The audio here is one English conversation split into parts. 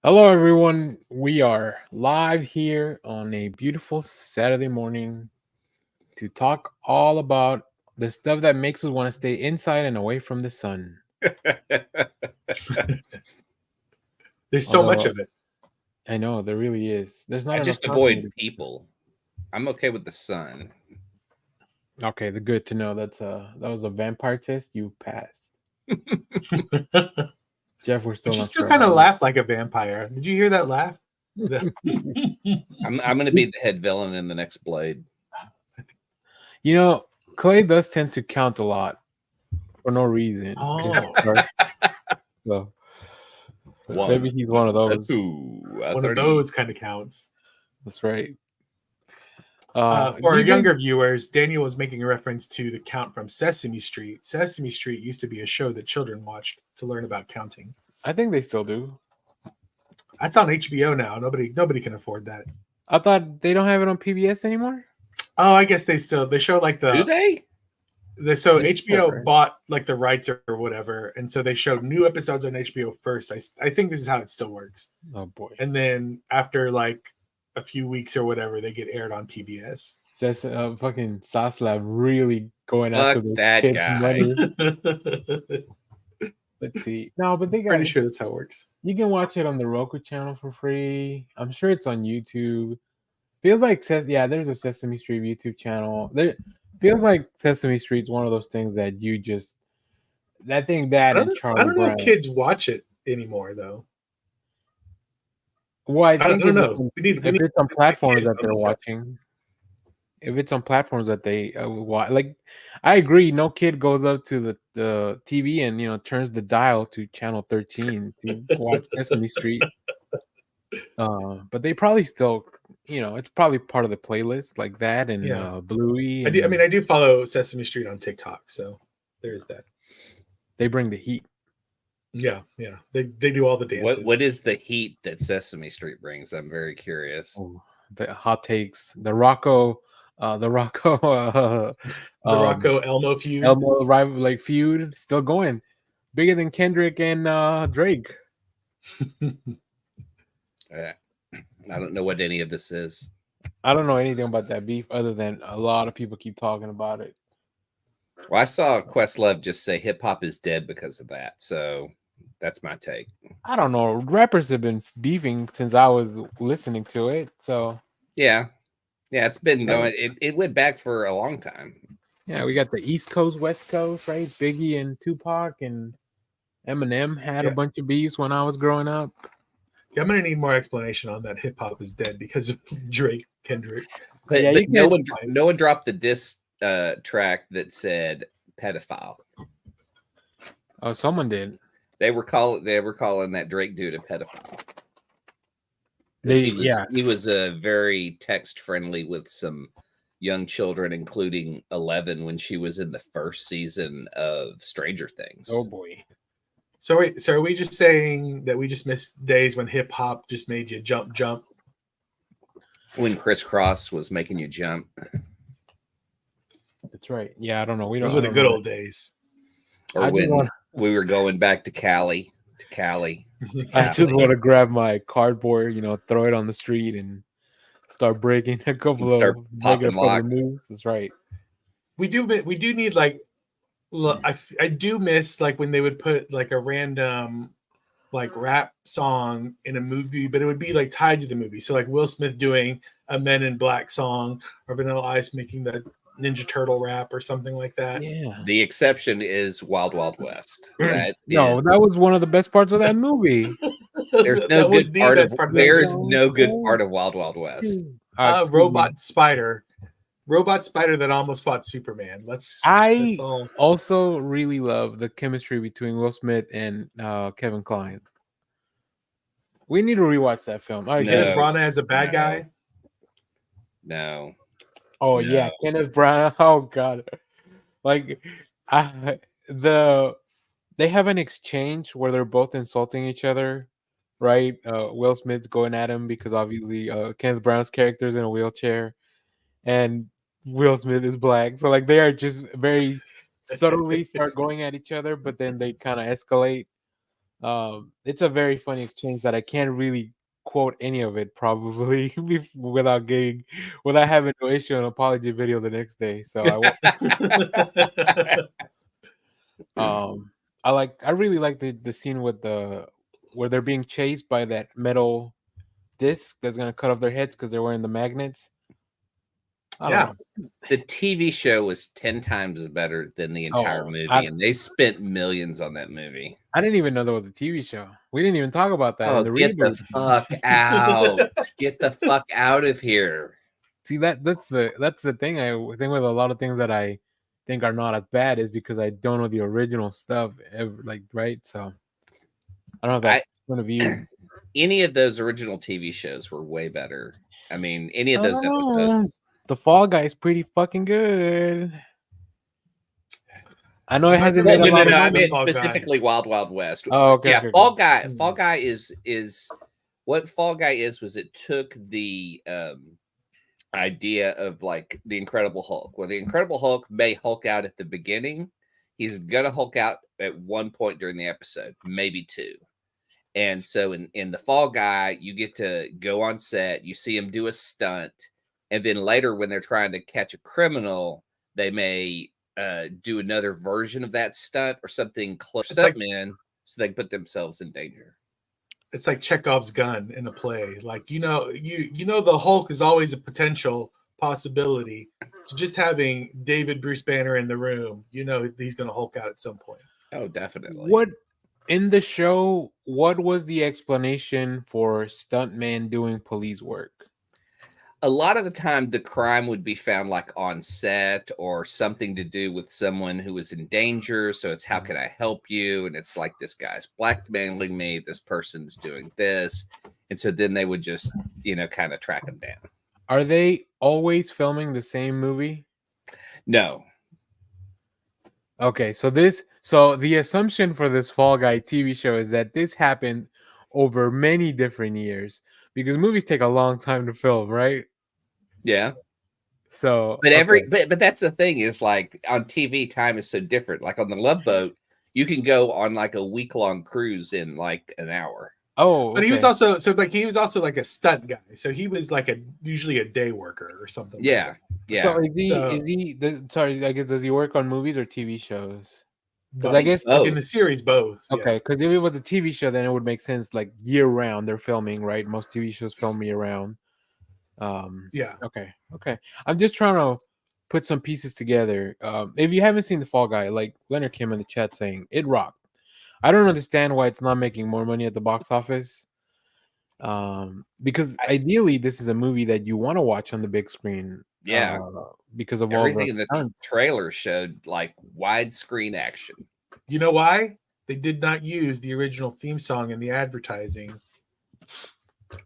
Hello, everyone. We are live here on a beautiful Saturday morning to talk all about the stuff that makes us want to stay inside and away from the sun. There's so much Although of it. I know there really is. There's not I enough just time for me avoid to. people. I'm okay with the sun. Okay, the good to know. That was a vampire test. You passed, Jeff. We're still But you not still sure kind how of you. laugh like a vampire. Did you hear that laugh? I'm going to be the head villain in the next Blade. You know, Clay does tend to count a lot for no reason. Oh. So One, maybe he's one of a those. two, a One of 30. those kind of counts. That's right. For our You did. younger viewers, Daniel was making a reference to the count from Sesame Street. Sesame Street used to be a show that children watched to learn about counting. I think they still do. That's on HBO now. Nobody can afford that. I thought they don't have it on PBS anymore. Oh, I guess they show like Do they? so They should, HBO right? bought like the rights or whatever, and so they showed new episodes on HBO first. I think this is how it still works. Oh boy, And then after like a few weeks or whatever, they get aired on PBS. that's fucking Saslav really going after Fuck the that kids' guy. money. Let's see. No, but they got Pretty it. sure that's how it works. You can watch it on the Roku channel for free. I'm sure it's on YouTube. Feels like yeah, there's a Sesame Street YouTube channel. There feels like Sesame Street's one of those things that you just that thing that and I Charlie don't know if Brown. kids watch it anymore though. Well, I think don't know. if it's on platforms kids that on they're the show. watching. If it's on platforms that they watch, like, I agree. No kid goes up to the TV and turns the dial to channel 13 to watch Sesame Street. But they probably still, it's probably part of the playlist like that and Yeah. Bluey. I And do follow Sesame Street on TikTok, so there's that. they bring the heat. Yeah. They do all the dances. What is the heat that Sesame Street brings? I'm very curious. Oh, the hot takes, the Rocco, the Rocco, the Rocco Elmo feud? Elmo rival like feud still going, bigger than Kendrick and Drake. I don't know what any of this is. I don't know anything about that beef other than a lot of people keep talking about it. Well, I saw Questlove just say hip hop is dead because of that. So that's my take. I don't know. Rappers have been beefing since I was listening to it. So Yeah, it's been going. It went back for a long time. yeah, we got the East Coast, West Coast, right? Biggie and Tupac and Eminem had a bunch of beefs when I was growing up. Yeah, I'm gonna need more explanation on that. Hip hop is dead because of Drake, Kendrick. But, Yeah, but no one fight. dropped the diss track that said pedophile. Oh, someone did. They were calling that Drake dude a pedophile. He was very text friendly with some young children, including 11 when she was in the first season of Stranger Things. Oh boy. So are we just saying that we just missed days when hip hop just made you jump? When Criss Cross was making you jump. That's right. Yeah, I don't know. Those were the good old days. Or when we were going back to Cali. I just want to grab my cardboard, throw it on the street and start breaking a couple of moves. That's right. We do need like, look, I do miss like when they would put like a random like rap song in a movie, but it would be like tied to the movie. So like Will Smith doing a Men in Black song, or Vanilla Ice making the Ninja Turtle rap or something like that. Yeah. The exception is Wild Wild West. That was one of the best parts of that movie. There's no good part of Wild Wild West. Robot Spider that almost fought Superman. I also really love the chemistry between Will Smith and Kevin Kline. We need to rewatch that film. Kenneth Branagh as a bad guy. No. Oh yeah, Kenneth Branagh. Oh god, like they have an exchange where they're both insulting each other, right? Will Smith's going at him because obviously Kenneth Branagh's character is in a wheelchair, and Will Smith is black, so like they are just very subtly start going at each other, but then they kind of escalate. It's a very funny exchange that I can't really quote any of it probably without having no issue an apology video the next day. So I won't. I really like the scene with where they're being chased by that metal disc that's gonna cut off their heads because they're wearing the magnets. I don't know. The TV show was 10 times better than the entire movie, and they spent millions on that movie. I didn't even know there was a TV show. We didn't even talk about that in the get reboot. The fuck out! Get the fuck out of here! See, that's the thing. I think with a lot of things that I think are not as bad is because I don't know the original stuff ever, like, right? So I don't know that point of view. Any of those original TV shows were way better. I mean, any of those episodes. The Fall Guy is pretty fucking good. I know it hasn't made a lot of money. I mean specifically Wild Wild West. Oh, okay. Yeah, okay, Fall Guy is what Fall Guy is. Was it took the idea of like the Incredible Hulk. Well, the Incredible Hulk may Hulk out at the beginning. He's gonna Hulk out at one point during the episode, maybe two. And so in the Fall Guy, you get to go on set, you see him do a stunt, and then later when they're trying to catch a criminal, they may do another version of that stunt or something close to them in, so they can put themselves in danger. It's like Chekhov's gun in a play. Like, you know the Hulk is always a potential possibility. So just having David Bruce Banner in the room, you know he's going to Hulk out at some point. Oh, definitely. What in the show? What was the explanation for stuntman doing police work? A lot of the time, the crime would be found like on set or something to do with someone who was in danger. So it's how can I help you? And it's like this guy's blackmailing me. This person's doing this. And so then they would just, kind of track him down. Are they always filming the same movie? No. Okay, so the assumption for this Fall Guy TV show is that this happened over many different years because movies take a long time to film, right? Yeah. So, but that's the thing is like on TV, time is so different. Like on the Love Boat, you can go on like a week-long cruise in like an hour. Oh, but he was also like a stunt guy. So he was like usually a day worker or something. Yeah, like yeah. So is he? Sorry, I guess does he work on movies or TV shows? Because I guess like in the series, both. Okay, because if it was a TV show, then it would make sense. Like year round, they're filming, right? Most TV shows film year round. Yeah. Okay. I'm just trying to put some pieces together. If you haven't seen The Fall Guy, like Leonard Kim in the chat saying it rocked. I don't understand why it's not making more money at the box office. Because ideally, this is a movie that you want to watch on the big screen. Yeah. Because of everything all in the trailer showed like widescreen action. You know why? They did not use the original theme song in the advertising.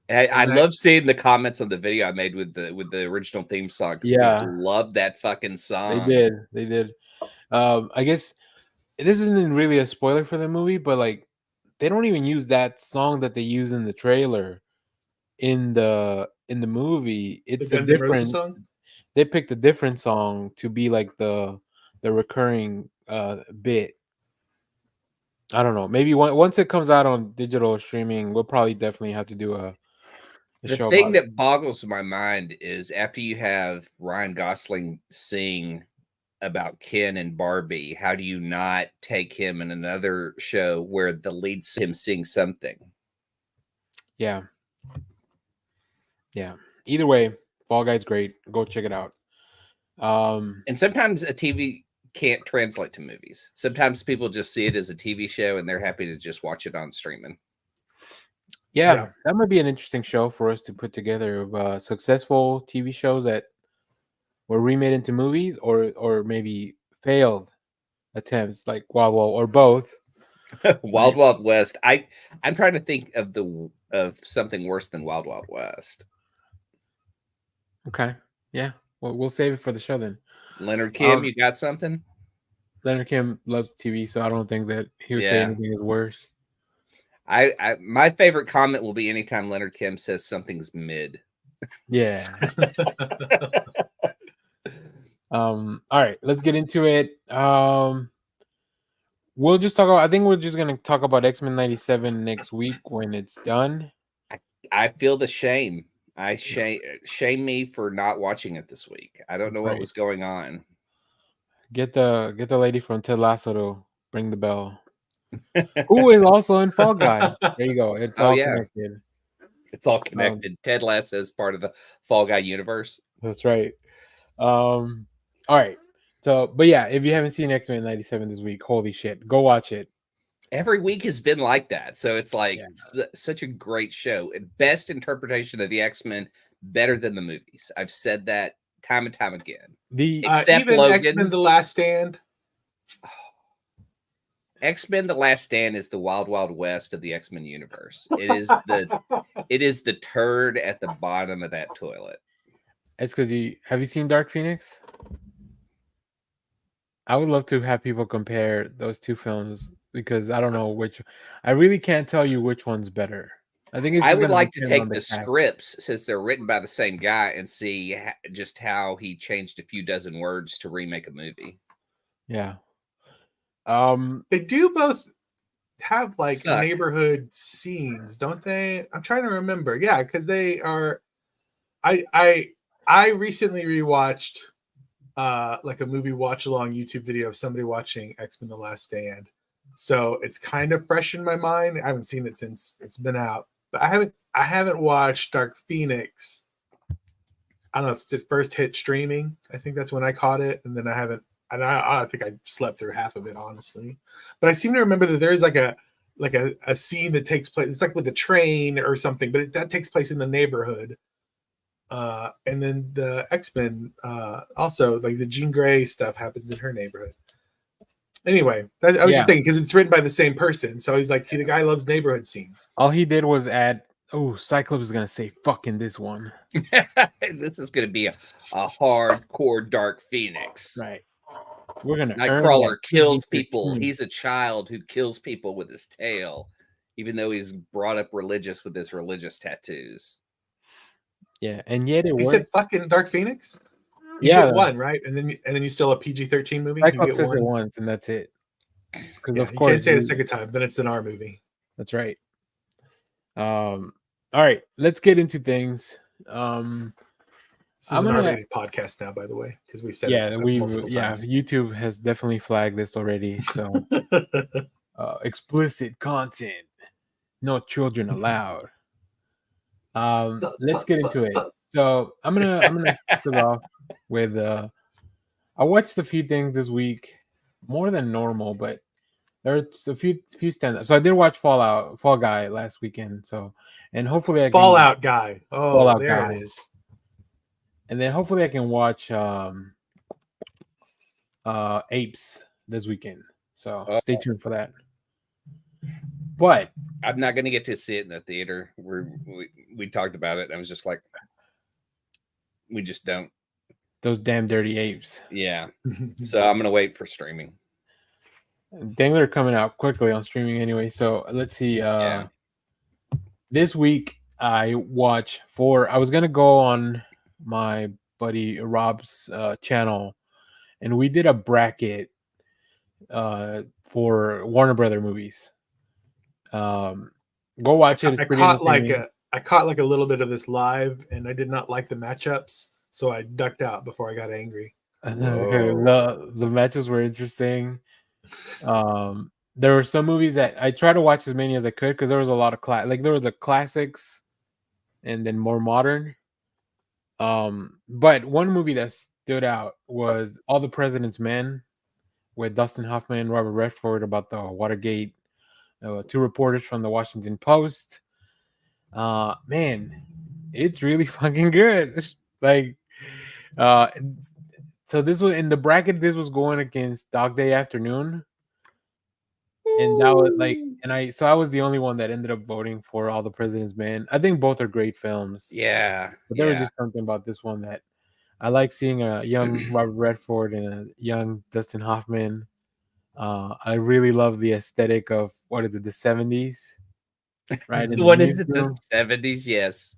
I love seeing the comments on the video I made with the original theme song. Yeah, people love that fucking song. They did. I guess this isn't really a spoiler for the movie, but like they don't even use that song that they use in the trailer in the movie. It's a different song. They picked a different song to be like the recurring bit. I don't know. Maybe once it comes out on digital streaming, we'll probably definitely have to do a show. The thing that boggles my mind is after you have Ryan Gosling sing about Ken and Barbie, how do you not take him in another show where the lead him sing something? Yeah. Either way, Fall Guy's great. Go check it out. And sometimes a TV can't translate to movies. Sometimes people just see it as a TV show and they're happy to just watch it on streaming. Yeah, that might be an interesting show for us to put together of successful TV shows that were remade into movies or maybe failed attempts like Wild Wild or both. Wild Wild West. I'm trying to think of something worse than Wild Wild West. Okay. Yeah. Well, we'll save it for the show then. Leonard Kim, you got something? Leonard Kim loves TV, so I don't think that he would say anything is worse. My favorite comment will be anytime Leonard Kim says something's mid. Yeah. All right, let's get into it. we'll just talk about. I think we're just gonna talk about X-Men '97 next week when it's done. I feel the shame. Shame me for not watching it this week. I don't know what was going on. Get the lady from Ted Lasso to ring the bell. Who is also in Fall Guy? There you go. It's all connected. It's all connected. Ted Lasso is part of the Fall Guy universe. That's right. All right. So, but yeah, if you haven't seen X-Men '97 this week, holy shit, go watch it. Every week has been like that. So it's like such a great show. Best interpretation of the X-Men, better than the movies. I've said that time and time again. Except even Logan. X-Men The Last Stand. X-Men The Last Stand is the wild, wild west of the X-Men universe. It is the turd at the bottom of that toilet. It's because have you seen Dark Phoenix? I would love to have people compare those two films because I don't know which. I really can't tell you which one's better. I think I would like to take the scripts, since they're written by the same guy, and see just how he changed a few dozen words to remake a movie. Yeah. They do both have like neighborhood scenes, don't they? I'm trying to remember. Yeah, because they are. I recently rewatched like a movie watch along YouTube video of somebody watching X-Men The Last Stand. So it's kind of fresh in my mind. I haven't seen it since it's been out. But I haven't watched Dark Phoenix. I don't know, since it first hit streaming. I think that's when I caught it. And then I think I slept through half of it, honestly. But I seem to remember that there's like a scene that takes place. It's like with a train or something, but that takes place in the neighborhood. And then the X-Men also, like the Jean Grey stuff happens in her neighborhood. Anyway, I was just thinking because it's written by the same person. So he's like, the guy loves neighborhood scenes. All he did was add, Cyclops is going to say fuck in this one. This is going to be a hardcore Dark Phoenix. Right. We're going to Nightcrawler kills people. He's a child who kills people with his tail, even though he's brought up religious with his religious tattoos. Yeah, and yet he said fucking Dark Phoenix? You get one, right? And then you still a PG-13 movie? Cyclops says it once, and that's it. Because of course you can't say it a second time, then it's an R movie. That's right. All right, let's get into things. This is an R-rated podcast now, by the way, because we've said it multiple times. YouTube has definitely flagged this already. So explicit content, no children allowed. Let's get into it. So I'm gonna kick it off with I watched a few things this week, more than normal, but there's a few standouts. So I did watch Fall Guy last weekend. So, and hopefully I can Fallout Guy. Oh, Fallout there Guy. It is. And then hopefully I can watch Apes this weekend. So stay tuned for that. But I'm not going to get to see it in the theater. We talked about it. And I was just like, we just don't. Those damn dirty apes. Yeah. So I'm going to wait for streaming. They're coming out quickly on streaming anyway. So let's see. This week I was going to go on my buddy Rob's channel, and we did a bracket for Warner Brother movies. Go watch it. I caught like a little bit of this live, and I did not like the matchups, so I ducked out before I got angry. The matches were interesting. There were some movies that I tried to watch as many as I could because there was a lot of there was the classics and then more modern. But one movie that stood out was All the President's Men with Dustin Hoffman, Robert Redford, about the Watergate. Two reporters from the Washington Post. Man, it's really fucking good. Like, so this was in the bracket. This was going against Dog Day Afternoon, and that was like, I was the only one that ended up voting for All the President's Men. I think both are great films. Yeah, but there was just something about this one that I like seeing a young Robert Redford and a young Dustin Hoffman. I really love the aesthetic of the 70s, right? What is it? The 70s, yes.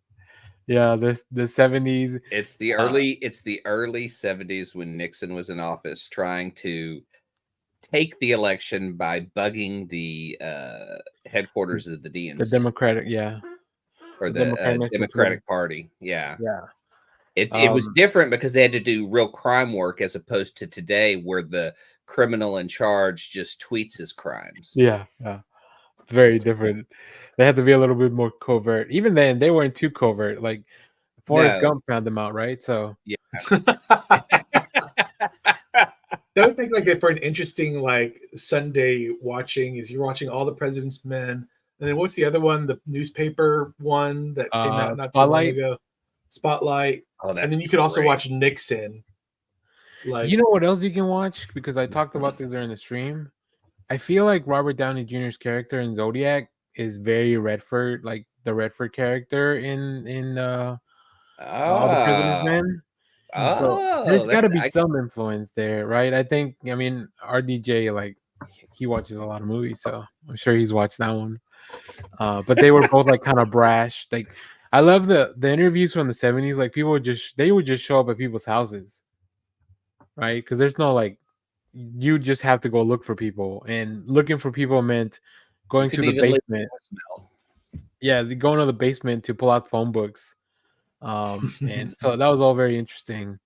Yeah, the 70s. It's the early 70s when Nixon was in office, trying to take the election by bugging the headquarters of the DNC, The Democratic, yeah, or the Democratic the National Committee. Democratic Party. Yeah. Yeah. It was different because they had to do real crime work as opposed to today where the criminal in charge just tweets his crimes. Yeah, it's very different. They had to be a little bit more covert. Even then, they weren't too covert. Like Forrest Gump found them out, right? So yeah. That would make like for an interesting like Sunday watching is you're watching All the President's Men, and then what's the other one? The newspaper one that came out not Spotlight. too long ago. Spotlight. Oh, that's and then you could also watch Nixon. Like, you know what else you can watch? Because I talked about this during the stream. I feel like Robert Downey Jr.'s character in Zodiac is very Redford, like the Redford character in All the President's Men. So there's got to be some influence there, right? I mean, RDJ, like he watches a lot of movies, so I'm sure he's watched that one. But they were both like kind of brash. Like I love the interviews from the 70s. Like people would just show up at people's houses, right? Because there's no like, you just have to go look for people, and looking for people meant going to the basement. Yeah, going to the basement to pull out phone books. And so that was all very interesting.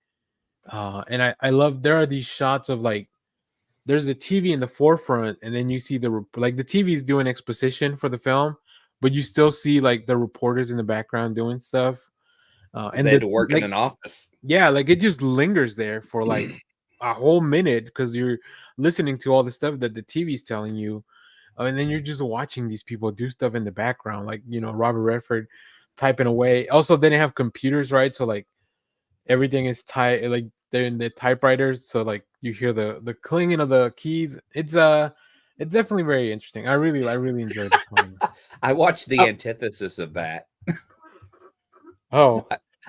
And I love, there are these shots of like, there's a TV in the forefront, and then you see the TV is doing exposition for the film, but you still see like the reporters in the background doing stuff. And they had to work in an office. Yeah, like it just lingers there for like a whole minute because you're listening to all the stuff that the TV's telling you, and then you're just watching these people do stuff in the background, like Robert Redford typing away. Also, they didn't have computers, right? So like everything is tight, like they're in the typewriters, so like you hear the clinging of the keys. It's definitely very interesting. I really enjoyed it. I watched the antithesis of that. Oh,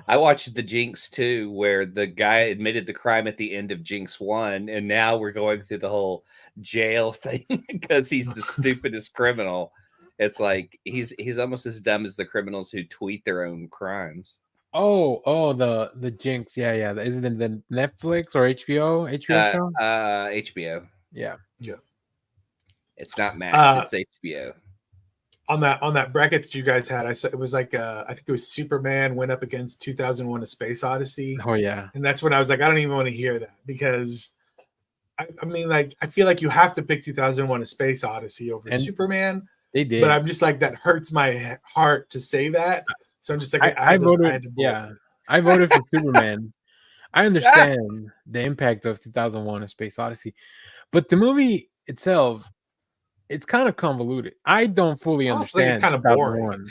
I watched the Jinx 2, where the guy admitted the crime at the end of Jinx 1, and now we're going through the whole jail thing because he's the stupidest criminal. It's like he's almost as dumb as the criminals who tweet their own crimes. Oh, the Jinx, yeah. Is it the Netflix or HBO show? HBO. Yeah. It's not Max, it's HBO. On that bracket that you guys had, I saw it was like I think it was Superman went up against 2001: A Space Odyssey. Oh yeah. And that's when I was like, I don't even want to hear that, because I mean, like, I feel like you have to pick 2001: A Space Odyssey over Superman. They did, but I'm just like, that hurts my heart to say that. So I'm just like, I voted. I voted for Superman. I understand the impact of 2001: A Space Odyssey, but the movie itself, it's kind of convoluted. I don't fully understand. It's kind of boring.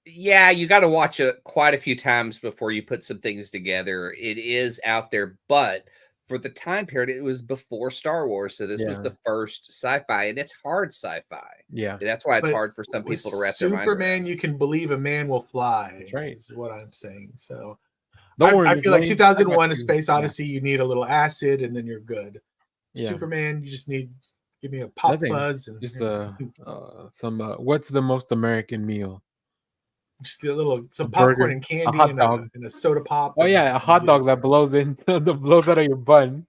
Yeah, you got to watch it quite a few times before you put some things together. It is out there, but for the time period, it was before Star Wars, so this was the first sci-fi, and it's hard sci-fi. Yeah, that's why it's hard for some people to wrap their mind around. Superman, you can believe a man will fly. That's right. Is what I'm saying. So I feel like 2001: A Space Odyssey, you need a little acid, and then you're good. Yeah. Superman, you just need give me a pop fuzz and just some. What's the most American meal? Just some popcorn and candy, a hot dog, and a soda pop. Oh yeah, a hot dog that blows out of your bun.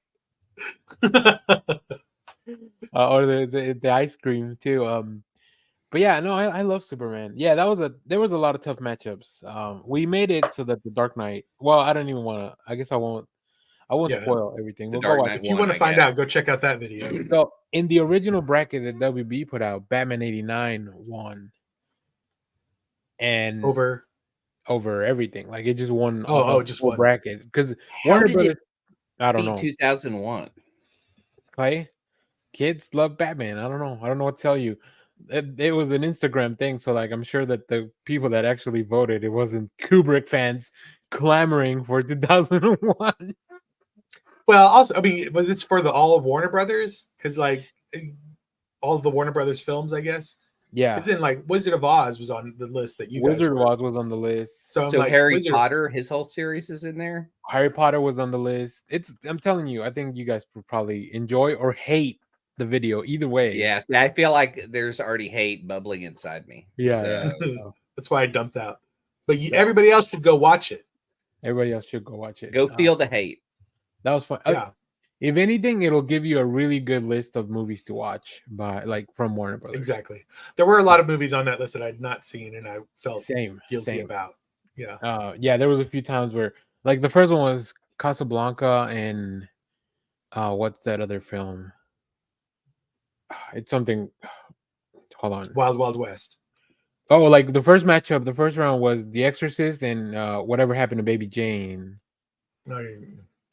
Or the ice cream too. But yeah, no, I love Superman. Yeah, there was a lot of tough matchups. We made it so that the Dark Knight. Well, I don't even want to. I guess I won't spoil everything. We'll go watch. If you want to find out, go check out that video. So in the original bracket that WB put out, Batman '89 won. And over everything, like it just won. Just one bracket because Warner Brothers. I don't know. 2001. Play kids love Batman. I don't know what to tell you. It was an Instagram thing, so like I'm sure that the people that actually voted, it wasn't Kubrick fans clamoring for 2001. Well, also, I mean, was this for all of Warner Brothers? Because like all of the Warner Brothers films, I guess. Yeah, isn't like Wizard of Oz was on the list that you Wizard of Oz was on the list. So like, Harry Potter, his whole series is in there. Harry Potter was on the list. I'm telling you, I think you guys would probably enjoy or hate the video either way. Yes, I feel like there's already hate bubbling inside me. Yeah, that's why I dumped out. But everybody else should go watch it. Everybody else should go watch it. Go feel the hate. That was fun. Yeah. If anything, it'll give you a really good list of movies to watch from Warner Brothers. Exactly. There were a lot of movies on that list that I'd not seen and I felt guilty Same. about. Yeah. Yeah, there was a few times where, like, the first one was Casablanca and what's that other film? It's something. Hold on. Wild Wild West. Oh, like the first matchup, the first round was The Exorcist and Whatever Happened to Baby Jane.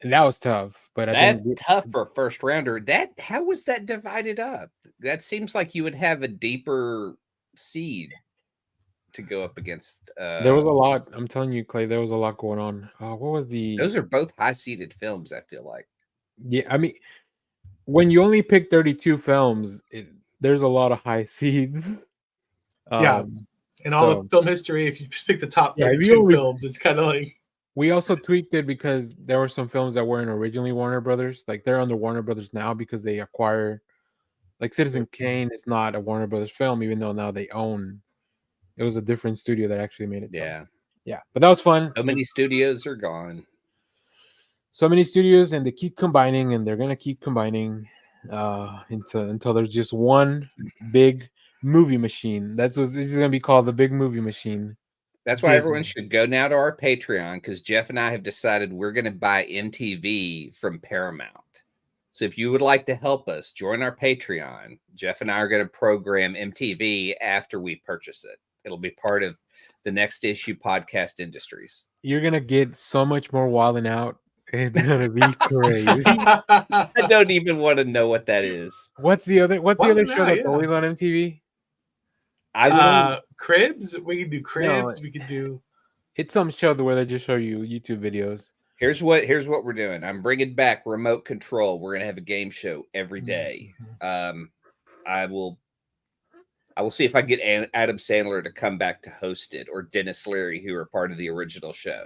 And that was tough, but that's tough for a first rounder. How was that divided up? That seems like you would have a deeper seed to go up against. There was a lot. I'm telling you, Clay, there was a lot going on. What was the? Those are both high-seeded films, I feel like. Yeah, I mean, when you only pick 32 films, there's a lot of high seeds. Yeah, in all of film history, if you just pick the top 32 films, it's kind of like. We also tweaked it because there were some films that weren't originally Warner Brothers. Like, they're under Warner Brothers now because they acquire. Like, Citizen Kane is not a Warner Brothers film, even though now they own. It was a different studio that actually made it. Yeah. So. Yeah, but that was fun. So many studios are gone. So many studios, and they keep combining, and they're gonna keep combining until there's just one big movie machine. This is gonna be called the big movie machine. That's why everyone should go now to our Patreon, because Jeff and I have decided we're going to buy MTV from Paramount. So if you would like to help us, join our Patreon. Jeff and I are going to program MTV after we purchase it. It'll be part of the Next Issue Podcast Industries. You're going to get so much more Wildin' Out. It's going to be crazy. I don't even want to know what that is. What's the other show that's always on MTV? Cribs. We can do Cribs. We could do. It's some show where they just show you YouTube videos. Here's what we're doing. I'm bringing back remote control. We're gonna have a game show every day. I will see if I can get Adam Sandler to come back to host it, or Dennis Leary, who are part of the original show.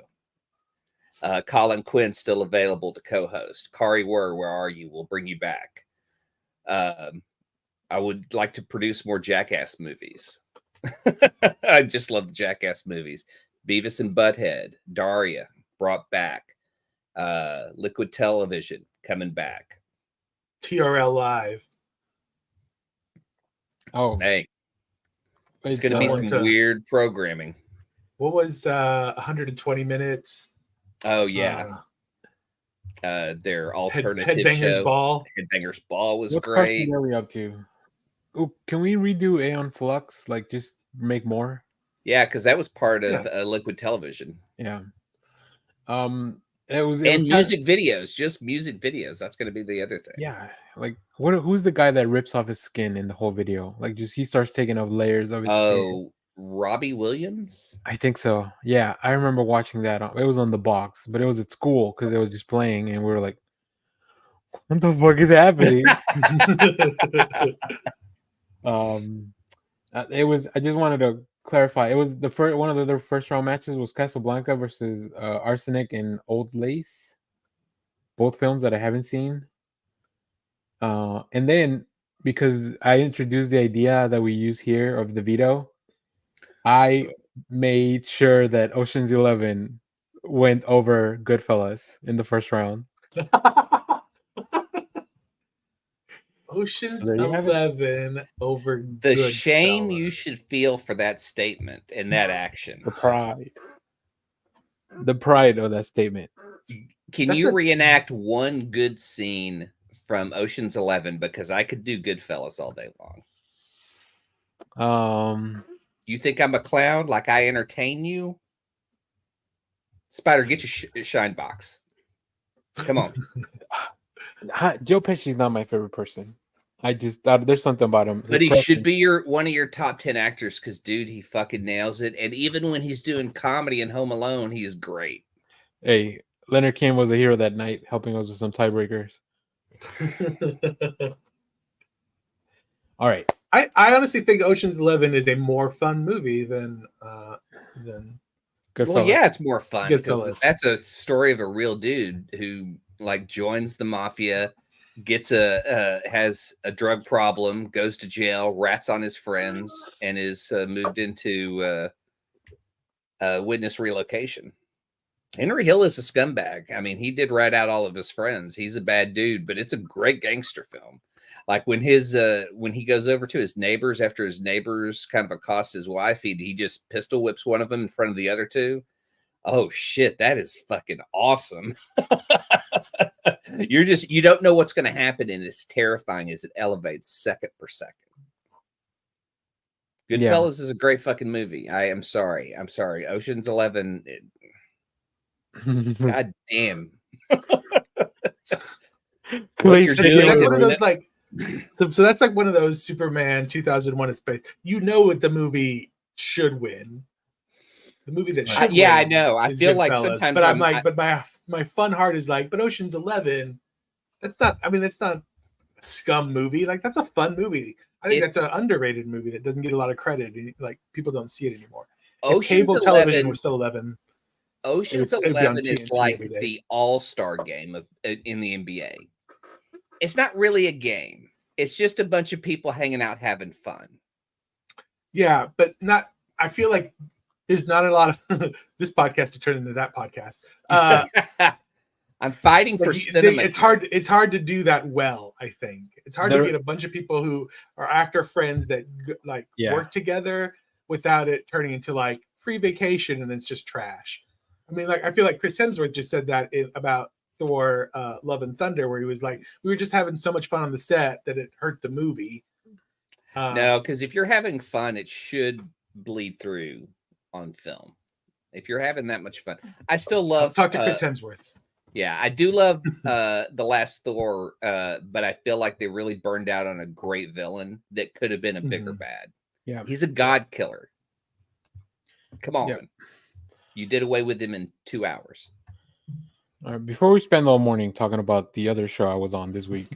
Colin Quinn still available to co-host. Kari where are you? We'll bring you back. I would like to produce more Jackass movies. I just love the Jackass movies. Beavis and Butthead, Daria brought back. Liquid Television coming back. TRL Live. Oh, hey, it's going to be some weird programming. What was 120 Minutes? Oh yeah. Their alternative Headbangers show. Ball. Headbangers Ball was What great. What are we up to? Ooh, can we redo Aeon Flux? Like, just make more? Yeah, because that was part of Liquid Television. Yeah. It was music videos, just music videos. That's going to be the other thing. Yeah, like who's the guy that rips off his skin in the whole video? Like, just he starts taking off layers of his skin. Robbie Williams? I think so. Yeah, I remember watching that. It was on the box, but it was at school because it was just playing, and we were like, "What the fuck is happening?" It was. I just wanted to clarify. It was the first one of the first round matches was Casablanca versus Arsenic and Old Lace. Both films that I haven't seen. And then because I introduced the idea that we use here of the veto, I made sure that Ocean's 11 went over Goodfellas in the first round. Ocean's 11 over the shame you should feel for that statement and that action. The pride of that statement. Can you reenact one good scene from Ocean's 11? Because I could do Goodfellas all day long. You think I'm a clown? Like I entertain you? Spider, get your shine box. Come on. Joe Pesci's not my favorite person. I just there's something about him. But he should be one of your top 10 actors because, dude, he fucking nails it. And even when he's doing comedy in Home Alone, he is great. Hey, Leonard Kim was a hero that night, helping us with some tiebreakers. All right. I honestly think Ocean's 11 is a more fun movie than Goodfellas. Well, yeah, it's more fun because that's a story of a real dude who like joins the mafia, gets has a drug problem, goes to jail, rats on his friends, and is moved into witness relocation. Henry Hill is a scumbag. I mean, he did rat out all of his friends. He's a bad dude, but it's a great gangster film. Like when he goes over to his neighbors after his neighbors kind of accost his wife, he just pistol whips one of them in front of the other two. Oh shit, that is fucking awesome. You don't know what's going to happen, and it's terrifying as it elevates second per second. Goodfellas is a great fucking movie. I'm sorry. Ocean's 11. God damn. What you're doing that's one of those like so that's like one of those Superman 2001 Space. You know what the movie should win. The movie that should win. I know. I feel like sometimes but I'm like, but my fun heart is like, but Ocean's 11, that's not a scum movie. Like that's a fun movie. I think that's an underrated movie that doesn't get a lot of credit. Like people don't see it anymore. If cable television was still 11. Ocean's 11 is like the all-star game in the NBA. It's not really a game. It's just a bunch of people hanging out having fun. Yeah, but not. I feel like there's not a lot of this podcast to turn into that podcast. I'm fighting for cinema. It's hard to do that well. I think it's hard to get a bunch of people who are actor friends that work together without it turning into like free vacation and it's just trash. I mean, like I feel like Chris Hemsworth just said that about Thor: Love and Thunder, where he was like, we were just having so much fun on the set that it hurt the movie. No, because if you're having fun, it should bleed through on film. If you're having that much fun, I still love. Talk to Chris Hemsworth. Yeah, I do love the last Thor, but I feel like they really burned out on a great villain that could have been a bigger bad. Yeah, he's a god killer. Come on, yep. You did away with him in 2 hours. All right, before we spend all morning talking about the other show I was on this week,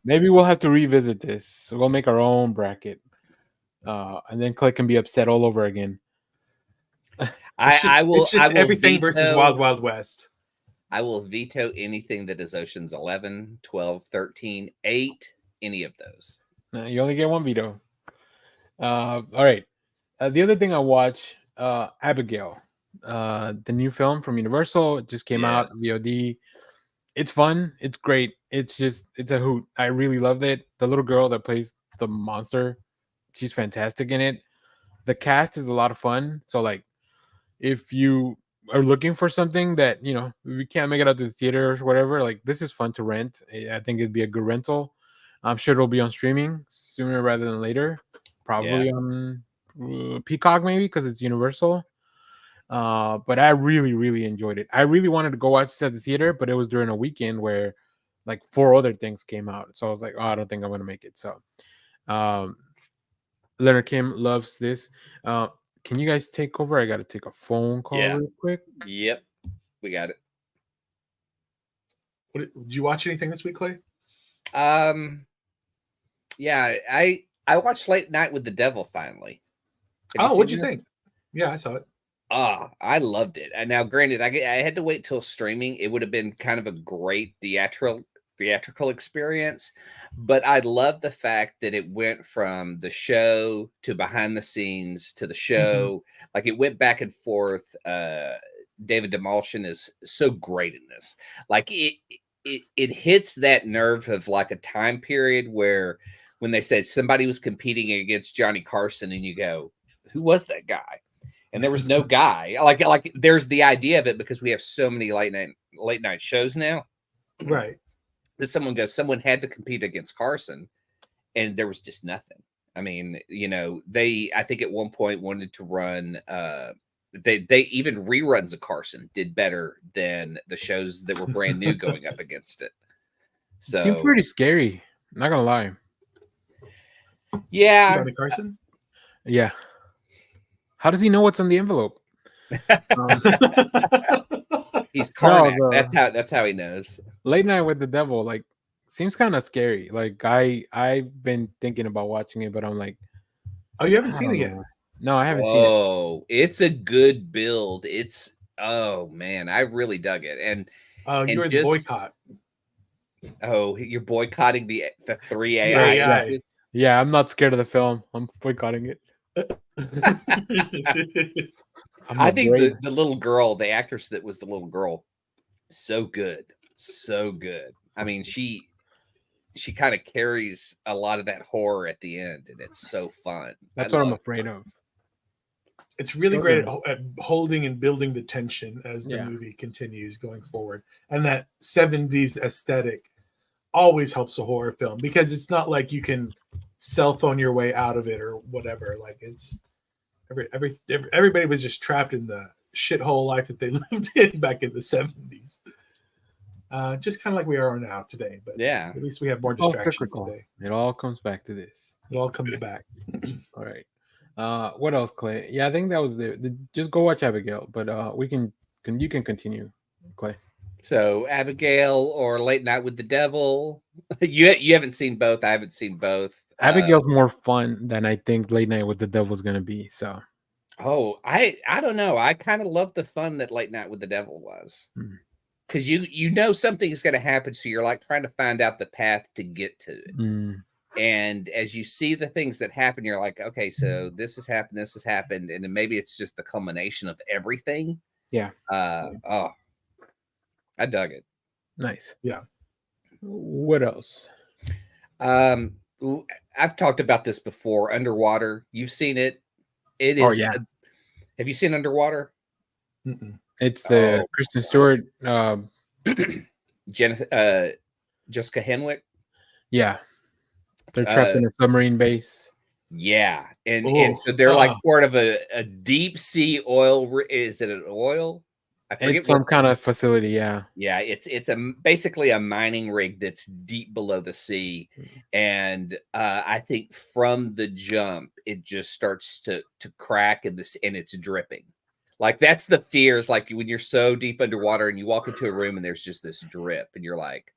maybe we'll have to revisit this. So we'll make our own bracket, and then Clay can be upset all over again. I will. It's just everything versus Wild Wild West. I will veto anything that is Ocean's 11, 12, 13, 8, any of those. You only get one veto. All right. The other thing I watched, Abigail, the new film from Universal. It just came out VOD. It's fun. It's great. It's a hoot. I really loved it. The little girl that plays the monster, she's fantastic in it. The cast is a lot of fun. So like, if you are looking for something that, you know, we can't make it out to the theater or whatever, like this is fun to rent. I think it'd be a good rental. I'm sure it'll be on streaming sooner rather than later. Probably on Peacock maybe because it's Universal. But I really, really enjoyed it. I really wanted to go watch this at the theater, but it was during a weekend where like 4 other things came out. So I was like, oh, I don't think I'm going to make it. So Leonard Kim loves this. Can you guys take over? I got to take a phone call real quick. Yep. We got it. Did you watch anything this week, Clay? Yeah, I watched Late Night with the Devil finally. What'd you think? Yeah, I saw it. I loved it. And now, granted, I had to wait till streaming. It would have been kind of a great theatrical experience, but I love the fact that it went from the show to behind the scenes to the show. Like it went back and forth. David Demolshin is so great in this. Like it hits that nerve of like a time period where when they said somebody was competing against Johnny Carson and you go, who was that guy? And there was no guy. Like there's the idea of it because we have so many late night shows now. Right. That someone had to compete against Carson and there was just nothing. I mean, you know, I think at one point wanted to run they even reruns of Carson did better than the shows that were brand new going up against it. So it seemed pretty scary. Not gonna lie. Yeah. Johnny Carson? Yeah. How does he know what's on the envelope? He's Karnak. That's how he knows. Late Night with the Devil, like, seems kind of scary. Like, I've been thinking about watching it, but I'm like, oh, you haven't seen it yet? No, I haven't seen it. Oh, it's a good build. Oh man, I really dug it. And you're the boycott. Oh, you're boycotting the 3 AI. Yeah, I'm not scared of the film. I'm boycotting it. I think the little girl, the actress that was the little girl, so good, so good. I mean, she kind of carries a lot of that horror at the end, and it's so fun. That's what I'm afraid of. It's really great at holding and building the tension as the movie continues going forward. And that 70s aesthetic always helps a horror film, because it's not like you can cell phone your way out of it or whatever. Like, it's everybody was just trapped in the shithole life that they lived in back in the 70s. Just kind of like we are now today, but yeah, at least we have more distractions today. It all comes back to this. It all comes back. All right. What else, Clay? Yeah, I think that was just go watch Abigail, but you can continue, Clay. So Abigail or Late Night with the Devil. You haven't seen both. I haven't seen both. Abigail's more fun than I think Late Night with the Devil's gonna be. So I don't know. I kind of love the fun that Late Night with the Devil was. Because you know something is going to happen, so you're like trying to find out the path to get to it. And as you see the things that happen, you're like, okay, so this has happened, and then maybe it's just the culmination of everything. Yeah. Oh, I dug it. Nice. Yeah. What else? I've talked about this before. Underwater. You've seen it. It is. Oh, yeah. Have you seen Underwater? Mm-mm. It's the Kristen Stewart, Jessica Henwick. Yeah, they're trapped in a submarine base. Yeah, and so they're like part of a deep sea oil. Is it an oil? I forget. It's some kind of facility. Yeah, yeah. It's basically a mining rig that's deep below the sea, and I think from the jump it just starts to crack and it's dripping. Like, that's the fears, like when you're so deep underwater and you walk into a room and there's just this drip and you're like,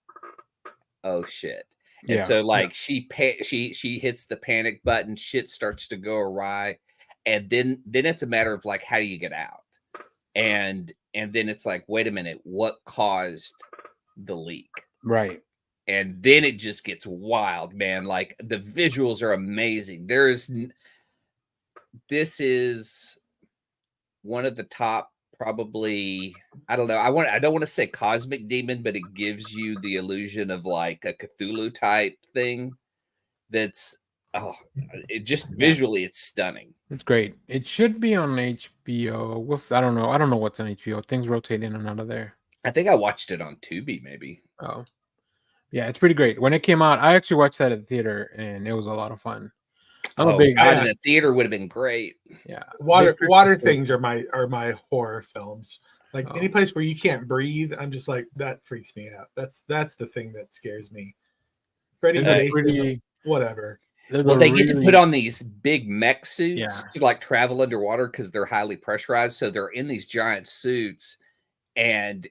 oh shit. And so like she hits the panic button, shit starts to go awry. And then it's a matter of like, how do you get out? And then it's like, wait a minute, what caused the leak? Right. And then it just gets wild, man. Like, the visuals are amazing. This is one of the top, probably, I don't know. I don't want to say cosmic demon, but it gives you the illusion of like a Cthulhu type thing. That's it just visually, it's stunning. It's great. It should be on HBO. I don't know. I don't know what's on HBO. Things rotate in and out of there. I think I watched it on Tubi, maybe. Oh, yeah, it's pretty great. When it came out, I actually watched that at the theater, and it was a lot of fun. I'm a big God, in the theater would have been great. Yeah, water things are my horror films. Like any place where you can't breathe, I'm just like, that freaks me out. That's the thing that scares me. Freddy, Jason, whatever. Well, they get to put on these big mech suits to like travel underwater because they're highly pressurized. So they're in these giant suits, and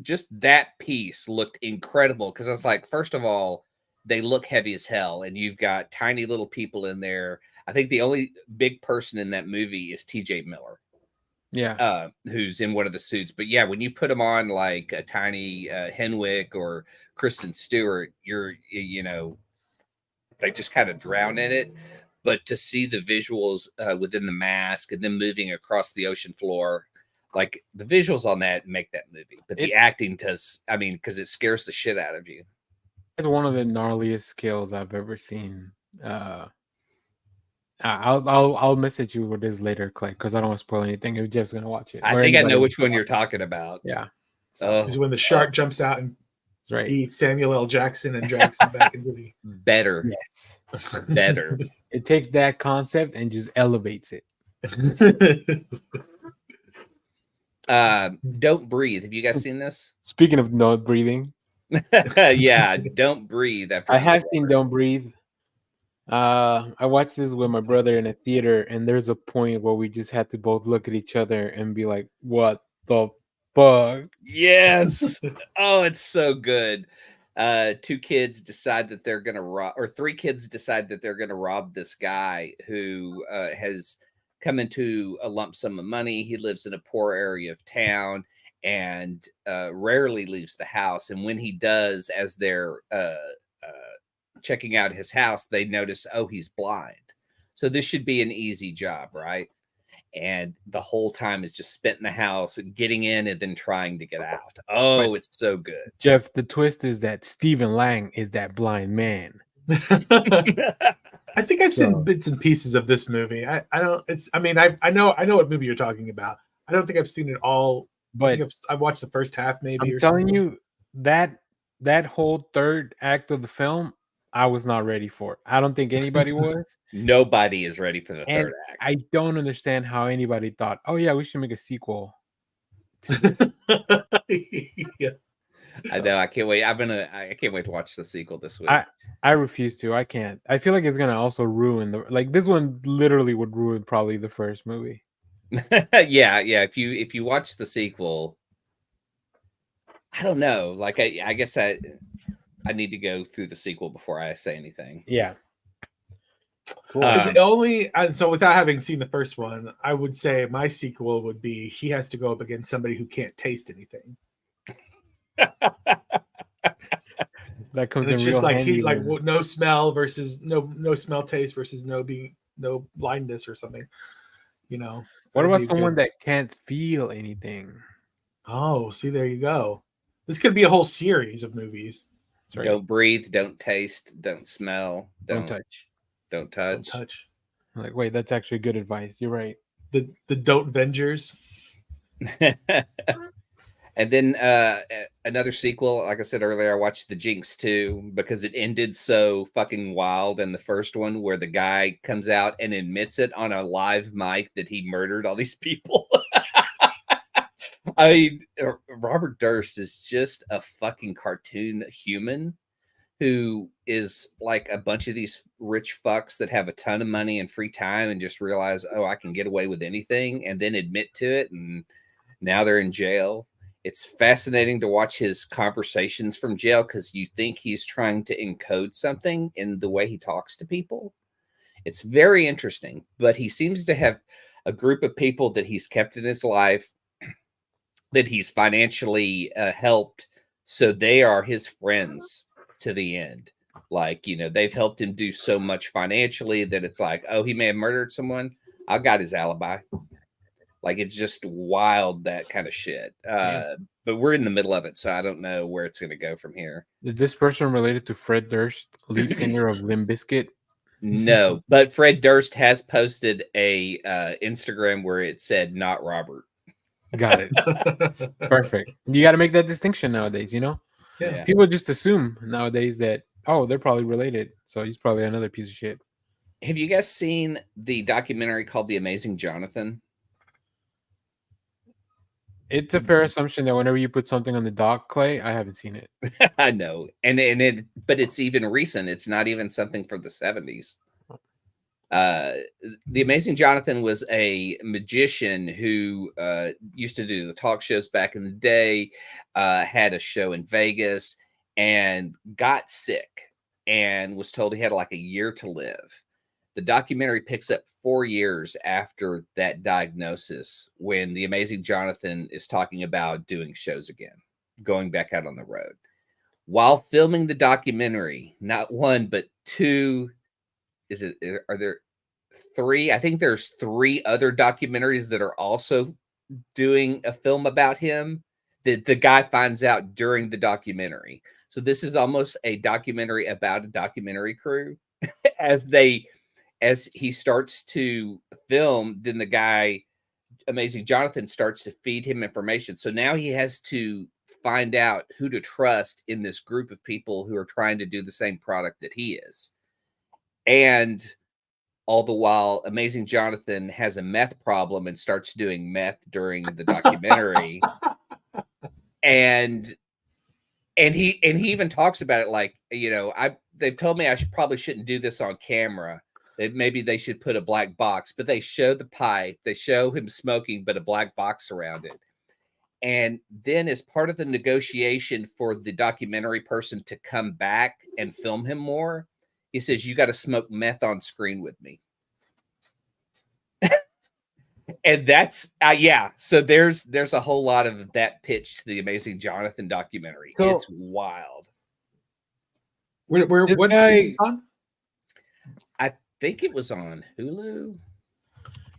just that piece looked incredible because I was like, first of all, they look heavy as hell, and you've got tiny little people in there. I think the only big person in that movie is TJ Miller. Yeah. Who's in one of the suits. But yeah, when you put them on like a tiny Henwick or Kristen Stewart, they just kind of drown in it. But to see the visuals within the mask and then moving across the ocean floor, like the visuals on that make that movie. But the acting does, because it scares the shit out of you. It's one of the gnarliest kills I've ever seen. I'll message you with this later, Clay, because I don't want to spoil anything if Jeff's gonna watch it. I think I know which one you're talking about. Yeah. Is when the shark jumps out and eats Samuel L. Jackson and drags him back into the better. Yes. Better. It takes that concept and just elevates it. Don't Breathe. Have you guys seen this? Speaking of not breathing. Yeah, Don't Breathe. I have seen Don't Breathe. I watched this with my brother in a theater, and there's a point where we just had to both look at each other and be like, what the fuck? Yes. Oh, it's so good. 2 kids decide that they're gonna rob, or 3 kids decide that they're gonna rob this guy who has come into a lump sum of money. He lives in a poor area of town and rarely leaves the house. And when he does, as they're checking out his house, they notice, oh, he's blind. So this should be an easy job, right? and the whole time is just spent in the house, getting in and then trying to get out. Oh, it's so good. Jeff, the twist is that Stephen Lang is that blind man. I think I've seen So- bits and pieces of this movie. I don't. It's. I mean, I know what movie you're talking about. I don't think I've seen it all. But I've watched the first half, maybe. I'm or telling something. you that whole third act of the film, I was not ready for. I don't think anybody was. Nobody is ready for the And third act. I don't understand how anybody thought, oh yeah, we should make a sequel to this. Yeah. I know. I can't wait. I can't wait to watch the sequel this week. I refuse to. I can't. I feel like it's gonna also ruin this one literally would ruin probably the first movie. yeah. If you watch the sequel, I don't know. Like I guess I need to go through the sequel before I say anything. Yeah. Cool. The only so without having seen the first one, I would say my sequel would be he has to go up against somebody who can't taste anything. That comes And in it's real just like handy he like when- no smell versus no smell taste versus no blindness or something. You know. What That'd about be someone good. that can't feel anything? Oh, see, there you go. This could be a whole series of movies. That's right. Don't breathe. Don't taste. Don't smell. Don't touch. Don't Don't touch. touch. I'm like, wait, that's actually good advice. You're right. The Don't Vengers. And then another sequel, like I said earlier, I watched The Jinx 2 because it ended so fucking wild in the first one, where the guy comes out and admits it on a live mic that he murdered all these people. I mean, Robert Durst is just a fucking cartoon human who is like a bunch of these rich fucks that have a ton of money and free time and just realize, oh, I can get away with anything, and then admit to it, and now they're in jail. It's fascinating to watch his conversations from jail because you think he's trying to encode something in the way he talks to people. It's very interesting, but he seems to have a group of people that he's kept in his life that he's financially helped. So they are his friends to the end. Like, you know, they've helped him do so much financially that it's like, oh, he may have murdered someone. I got his alibi. Like, it's just wild, that kind of shit. Yeah. But we're in the middle of it, so I don't know where it's going to go from here. Is this person related to Fred Durst, lead singer of Limp Bizkit? No, but Fred Durst has posted a Instagram where it said "not Robert." Got it. Perfect. You got to make that distinction nowadays, you know? Yeah. People just assume nowadays that, oh, they're probably related. So he's probably another piece of shit. Have you guys seen the documentary called The Amazing Jonathan? It's a fair assumption that whenever you put something on the dock, Clay, I haven't seen it. I know, but it's even recent. It's not even something from the 70s. The Amazing Jonathan was a magician who used to do the talk shows back in the day, had a show in Vegas, and got sick and was told he had like a year to live. The documentary picks up 4 years after that diagnosis, when the Amazing Jonathan is talking about doing shows again, going back out on the road. While filming the documentary, not one, but two, are there three? I think there's 3 other documentaries that are also doing a film about him that the guy finds out during the documentary. So this is almost a documentary about a documentary crew. As he starts to film, then the guy, Amazing Jonathan, starts to feed him information. So now he has to find out who to trust in this group of people who are trying to do the same product that he is. And all the while, Amazing Jonathan has a meth problem and starts doing meth during the documentary. and he even talks about it like, you know, they've told me I probably shouldn't do this on camera. Maybe they should put a black box, but they show the pipe, they show him smoking, but a black box around it. And then as part of the negotiation for the documentary person to come back and film him more, he says, you got to smoke meth on screen with me. And that's, so there's a whole lot of that pitch to the Amazing Jonathan documentary. So, it's wild. What guy- is this on? I think it was on Hulu.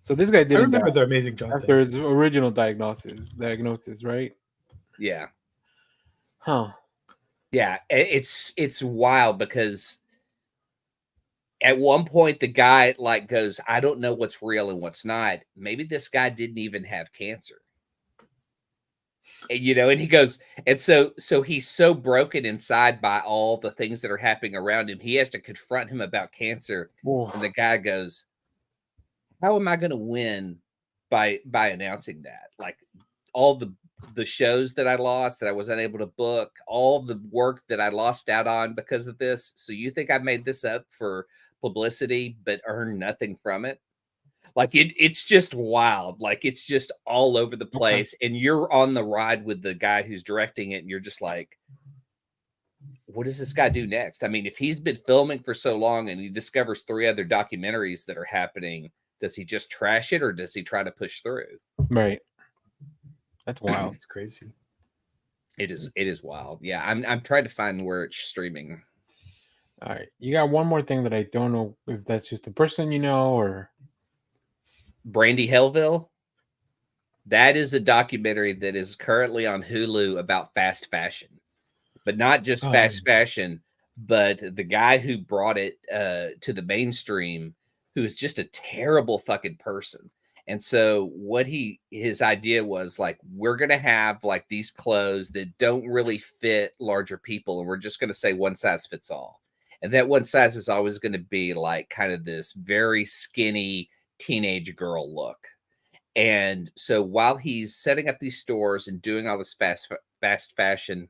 So this guy I didn't remember die the Amazing John after thing. his original diagnosis, right? Yeah. Huh. Yeah, it's wild because at one point the guy like goes, I don't know what's real and what's not. Maybe this guy didn't even have cancer. And, you know, and he goes, and so he's so broken inside by all the things that are happening around him. He has to confront him about cancer. Whoa. And the guy goes, how am I going to win by announcing that? Like all the shows that I lost, that I was unable to book, all the work that I lost out on because of this. So you think I made this up for publicity but earned nothing from it? Like it's just wild. Like it's just all over the place. And you're on the ride with the guy who's directing it, and you're just like, what does this guy do next? I mean, if he's been filming for so long and he discovers 3 other documentaries that are happening, does he just trash it or does he try to push through? Right. That's wild. It's crazy. It is wild. Yeah, I'm trying to find where it's streaming. All right. You got one more thing that I don't know if that's just a person you know or Brandy Hellville. That is a documentary that is currently on Hulu about fast fashion, but not just fast fashion, but the guy who brought it to the mainstream, who is just a terrible fucking person. And so what his idea was like, we're going to have like these clothes that don't really fit larger people. And we're just going to say one size fits all. And that one size is always going to be like kind of this very skinny teenage girl look. And so while he's setting up these stores and doing all this fast fashion,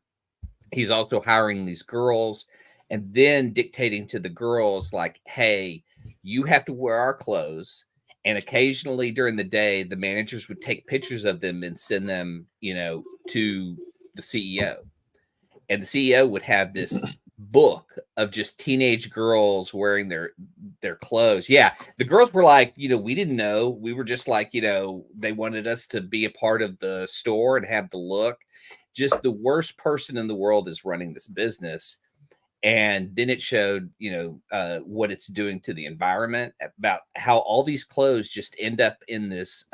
he's also hiring these girls and then dictating to the girls like, hey, you have to wear our clothes. And occasionally during the day, the managers would take pictures of them and send them, you know, to the CEO. And the CEO would have this book of just teenage girls wearing their clothes. Yeah, the girls were like, you know, we didn't know. We were just like, you know, they wanted us to be a part of the store and have the look. Just the worst person in the world is running this business. And then it showed, you know, what it's doing to the environment, about how all these clothes just end up in this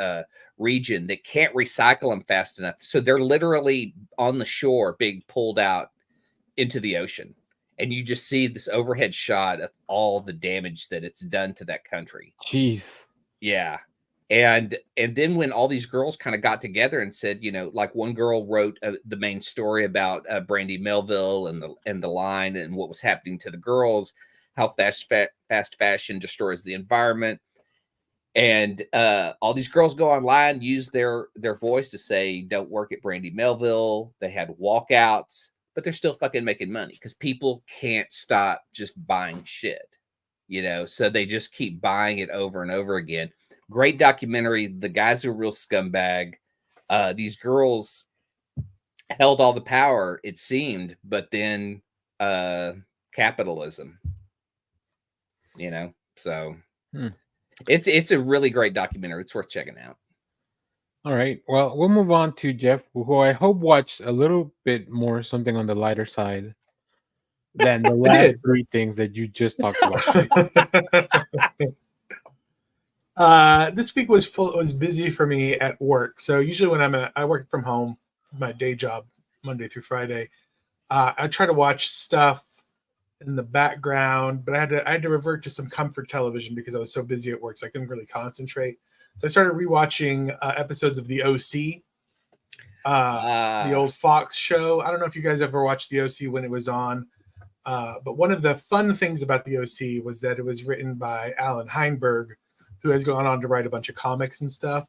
region that can't recycle them fast enough. So they're literally on the shore being pulled out into the ocean. And you just see this overhead shot of all the damage that it's done to that country. Jeez. Yeah. And then when all these girls kind of got together and said, you know, like one girl wrote the main story about Brandy Melville and the line and what was happening to the girls, how fast fashion destroys the environment. And all these girls go online, use their voice to say, don't work at Brandy Melville. They had walkouts, but they're still fucking making money because people can't stop just buying shit, you know, so they just keep buying it over and over again. Great documentary. The guy's a real scumbag. These girls held all the power, it seemed, but then capitalism, you know, so it's a really great documentary. It's worth checking out. All right. Well, we'll move on to Jeff, who I hope watched a little bit more something on the lighter side than the last 3 things that you just talked about. This week was busy for me at work. So usually when I work from home, my day job, Monday through Friday, I try to watch stuff in the background, but I had to revert to some comfort television because I was so busy at work, so I couldn't really concentrate. So I started rewatching episodes of The OC, the old Fox show. I don't know if you guys ever watched The OC when it was on, but one of the fun things about The OC was that it was written by Alan Heinberg, who has gone on to write a bunch of comics and stuff.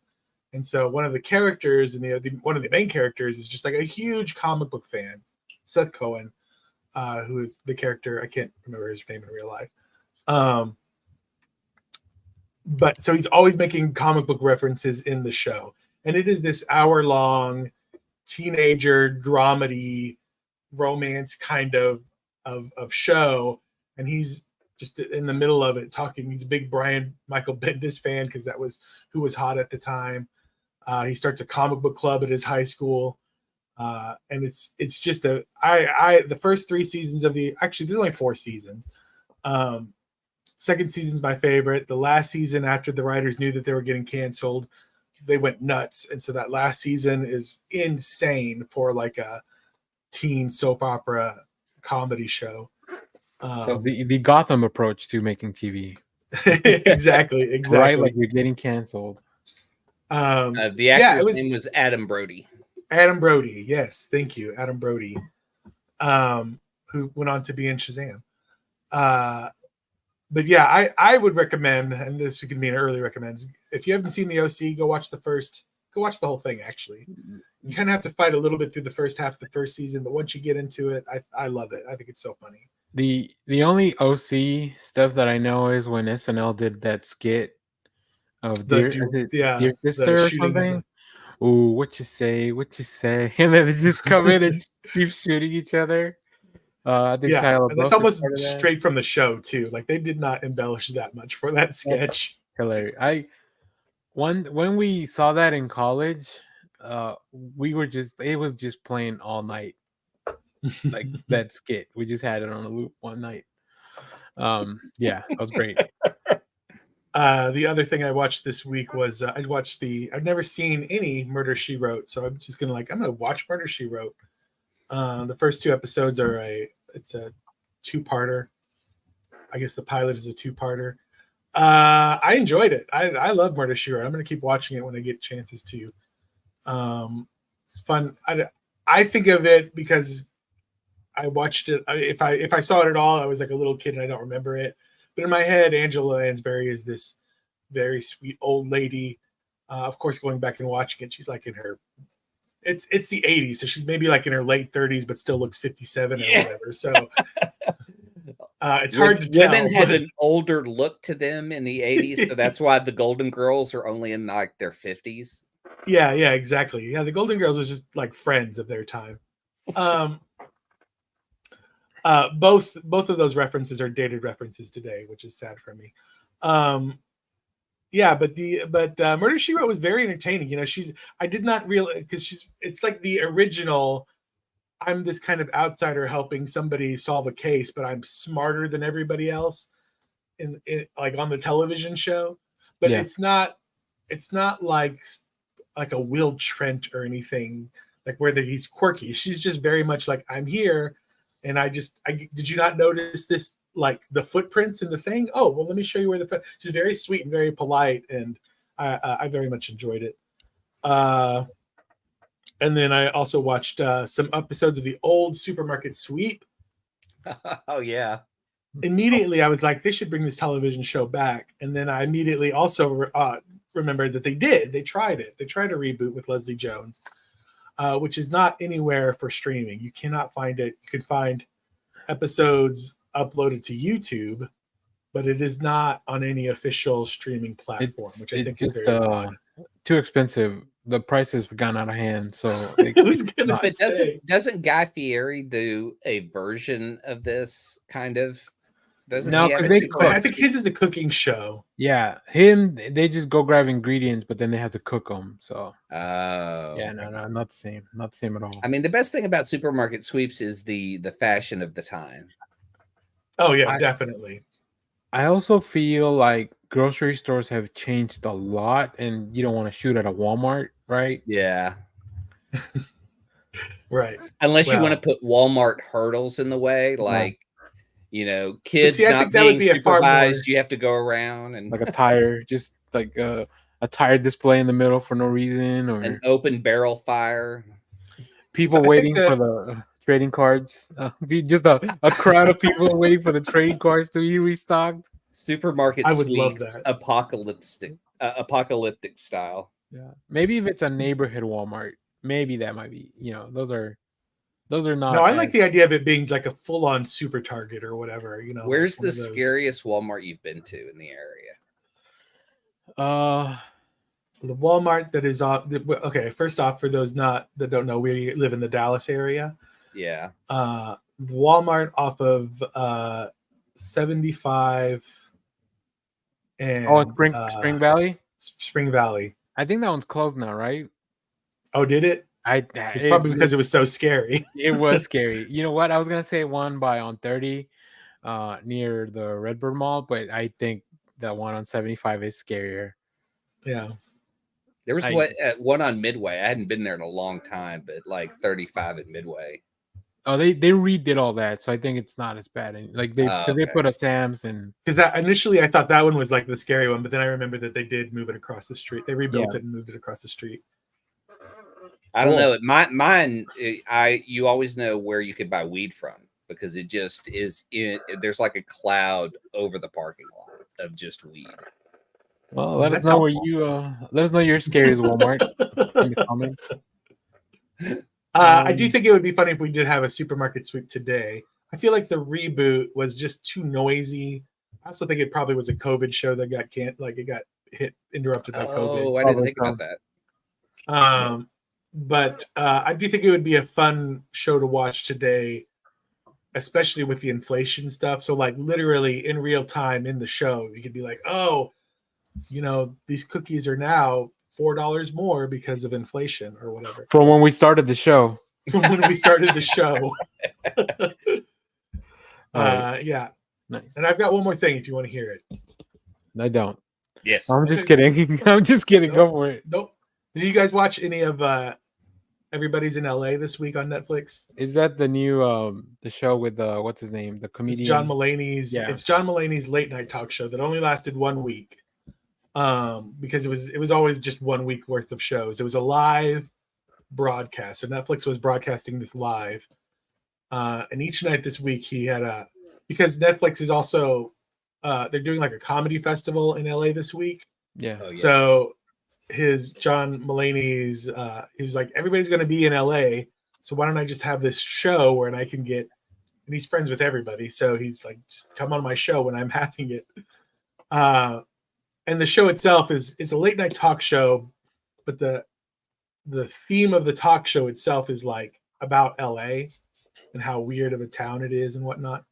And so one of the characters and one of the main characters is just like a huge comic book fan, Seth Cohen, who is the character. I can't remember his name in real life. But so he's always making comic book references in the show. And it is this hour-long teenager dramedy romance kind of show. And he's just in the middle of it talking. He's a big Brian Michael Bendis fan because that was who was hot at the time. He starts a comic book club at his high school. And it's just the first 3 seasons of actually there's only 4 seasons. second season's my favorite. The last season, after the writers knew that they were getting canceled, they went nuts, and so that last season is insane for like a teen soap opera comedy show. So the Gotham approach to making TV, exactly. right? Like you're getting canceled. The actor's name was Adam Brody. Adam Brody, yes, thank you, Adam Brody, who went on to be in Shazam. But yeah, I would recommend, and this could be an early recommend. If you haven't seen the OC, go watch the whole thing. Actually, you kind of have to fight a little bit through the first half of the first season, but once you get into it, I love it. I think it's so funny. The only OC stuff that I know is when SNL did that skit of Dear Sister or something. Ooh, what you say? What you say? And then they just come in and keep shooting each other. I think and that's almost straight from the show too. Like they did not embellish that much for that sketch. Hilarious. When we saw that in college, we were it was just playing all night. Like that skit. We just had it on a loop one night. Yeah, that was great. The other thing I watched this week was I've never seen any Murder, She Wrote, so I'm just I'm gonna watch Murder, She Wrote. The first 2 episodes are it's a 2-parter. I guess the pilot is a 2-parter. I enjoyed it. I love Murder, She Wrote. I'm gonna keep watching it when I get chances to. It's fun. I think of it because I watched it. If I saw it at all, I was like a little kid and I don't remember it. But in my head, Angela Lansbury is this very sweet old lady. Of course, going back and watching it, she's like in her. It's the 80s, so she's maybe like in her late 30s, but still looks 57 or whatever. So it's hard to tell. Women had an older look to them in the 80s, so that's why the Golden Girls are only in like their 50s. Yeah, exactly. Yeah, the Golden Girls was just like friends of their time. Both of those references are dated references today, which is sad for me. Yeah, but Murder, She Wrote was very entertaining. You know, I did not realize, because it's like the original. I'm this kind of outsider helping somebody solve a case, but I'm smarter than everybody else in like on the television show. But it's not like a Will Trent or anything, like where he's quirky. She's just very much like, I'm here, and did you not notice this, like the footprints in the thing? Oh, well, let me show you where she's very sweet and very polite, and I very much enjoyed it. And then I also watched some episodes of the old Supermarket Sweep. Oh yeah. Immediately I was like, they should bring this television show back. And then I immediately also remembered that they tried it. They tried a reboot with Leslie Jones, which is not anywhere for streaming. You cannot find it. You can find episodes uploaded to YouTube, but it is not on any official streaming platform, which I think is very odd. Too expensive. The prices have gone out of hand. So doesn't Guy Fieri do a version of this kind of? No, I think his is a cooking show. Yeah, they just go grab ingredients, but then they have to cook them. So yeah, no, not the same. Not the same at all. I mean, the best thing about Supermarket Sweeps is the fashion of the time. Oh yeah, definitely. I also feel like grocery stores have changed a lot, and you don't want to shoot at a Walmart, right? Yeah. Right. Unless you want to put Walmart hurdles in the way, like, you know, kids not being supervised, you have to go around and like a tire, just like a tire display in the middle for no reason, or an open barrel fire. People waiting for the trading cards. Just a crowd of people waiting for the trading cards to be restocked. Supermarket I would Sweeps, love that. apocalyptic style. Yeah, maybe if it's a neighborhood Walmart, maybe that might be. You know, those are not. No, I like the idea of it being like a full-on super Target or whatever. You know, where's the scariest Walmart you've been to in the area? The Walmart that is off. Okay, first off, for those that don't know, we live in the Dallas area. Yeah. The Walmart off of 75 and Spring Valley. Spring Valley. I think that one's closed now, right? Oh, did it? It's probably because it was so scary. It was scary. You know what? I was gonna say one on 30, near the Redbird Mall, but I think the one on 75 is scarier. Yeah. There was one on Midway. I hadn't been there in a long time, but like 35 at Midway. Oh, they redid all that, so I think it's not as bad. And like they put a Sam's and because initially I thought that one was like the scary one, but then I remember that they did move it across the street. They rebuilt it and moved it across the street. I don't know. Mine, you always know where you could buy weed from because it just is there's like a cloud over the parking lot of just weed. Well, let us know helpful. let us know your scariest Walmart in the comments. I do think it would be funny if we did have a supermarket sweep today. I feel like the reboot was just too noisy. I also think it probably was a COVID show that got it got interrupted by COVID. Oh, I didn't think about that. But I do think it would be a fun show to watch today, especially with the inflation stuff. So like literally in real time in the show, you could be like, oh, these cookies are now $4 more because of inflation or whatever. From when we started the show. Yeah. Nice. And I've got one more thing if you want to hear it. I don't. Yes. I'm just kidding. I'm just kidding. Nope. Go for it. Nope. Did you guys watch any of Everybody's in LA this week on Netflix? Is that the new the show with what's his name? The comedian? It's John Mulaney's. Yeah. It's John Mulaney's late night talk show that only lasted 1 week. Because it was always just 1 week worth of shows. It was a live broadcast. So Netflix was broadcasting this live. And each night this week he had because Netflix is also they're doing like a comedy festival in LA this week. Yeah. Oh, yeah. So John Mulaney's he was like, everybody's gonna be in LA, so why don't I just have this show where I can get, and he's friends with everybody, so he's like, just come on my show when I'm having it. And the show itself is a late night talk show, but the theme of the talk show itself is like about LA and how weird of a town it is and whatnot.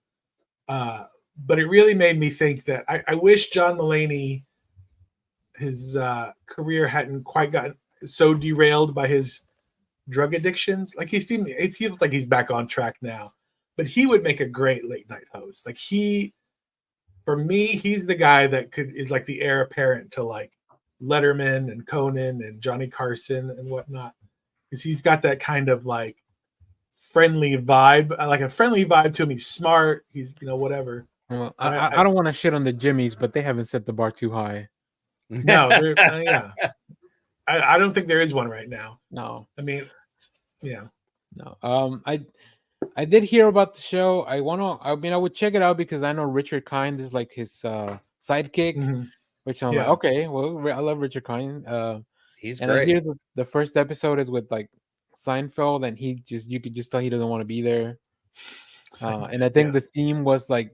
But it really made me think that I wish John Mulaney, his career hadn't quite gotten so derailed by his drug addictions. Like it feels like he's back on track now, but he would make a great late night host. Like for me, he's the guy that is like the heir apparent to like Letterman and Conan and Johnny Carson and whatnot, because he's got that kind of like friendly vibe, like a friendly vibe to him. He's smart. He's whatever. Well, I don't want to shit on the Jimmys, but they haven't set the bar too high. No, yeah. I don't think there is one right now. No. I mean, yeah. No. I did hear about the show. I would check it out because I know Richard Kind is like his sidekick, which I'm like, okay, well, I love Richard Kind. He's and great. I hear the first episode is with like Seinfeld, and you could just tell he doesn't want to be there. And I think the theme was like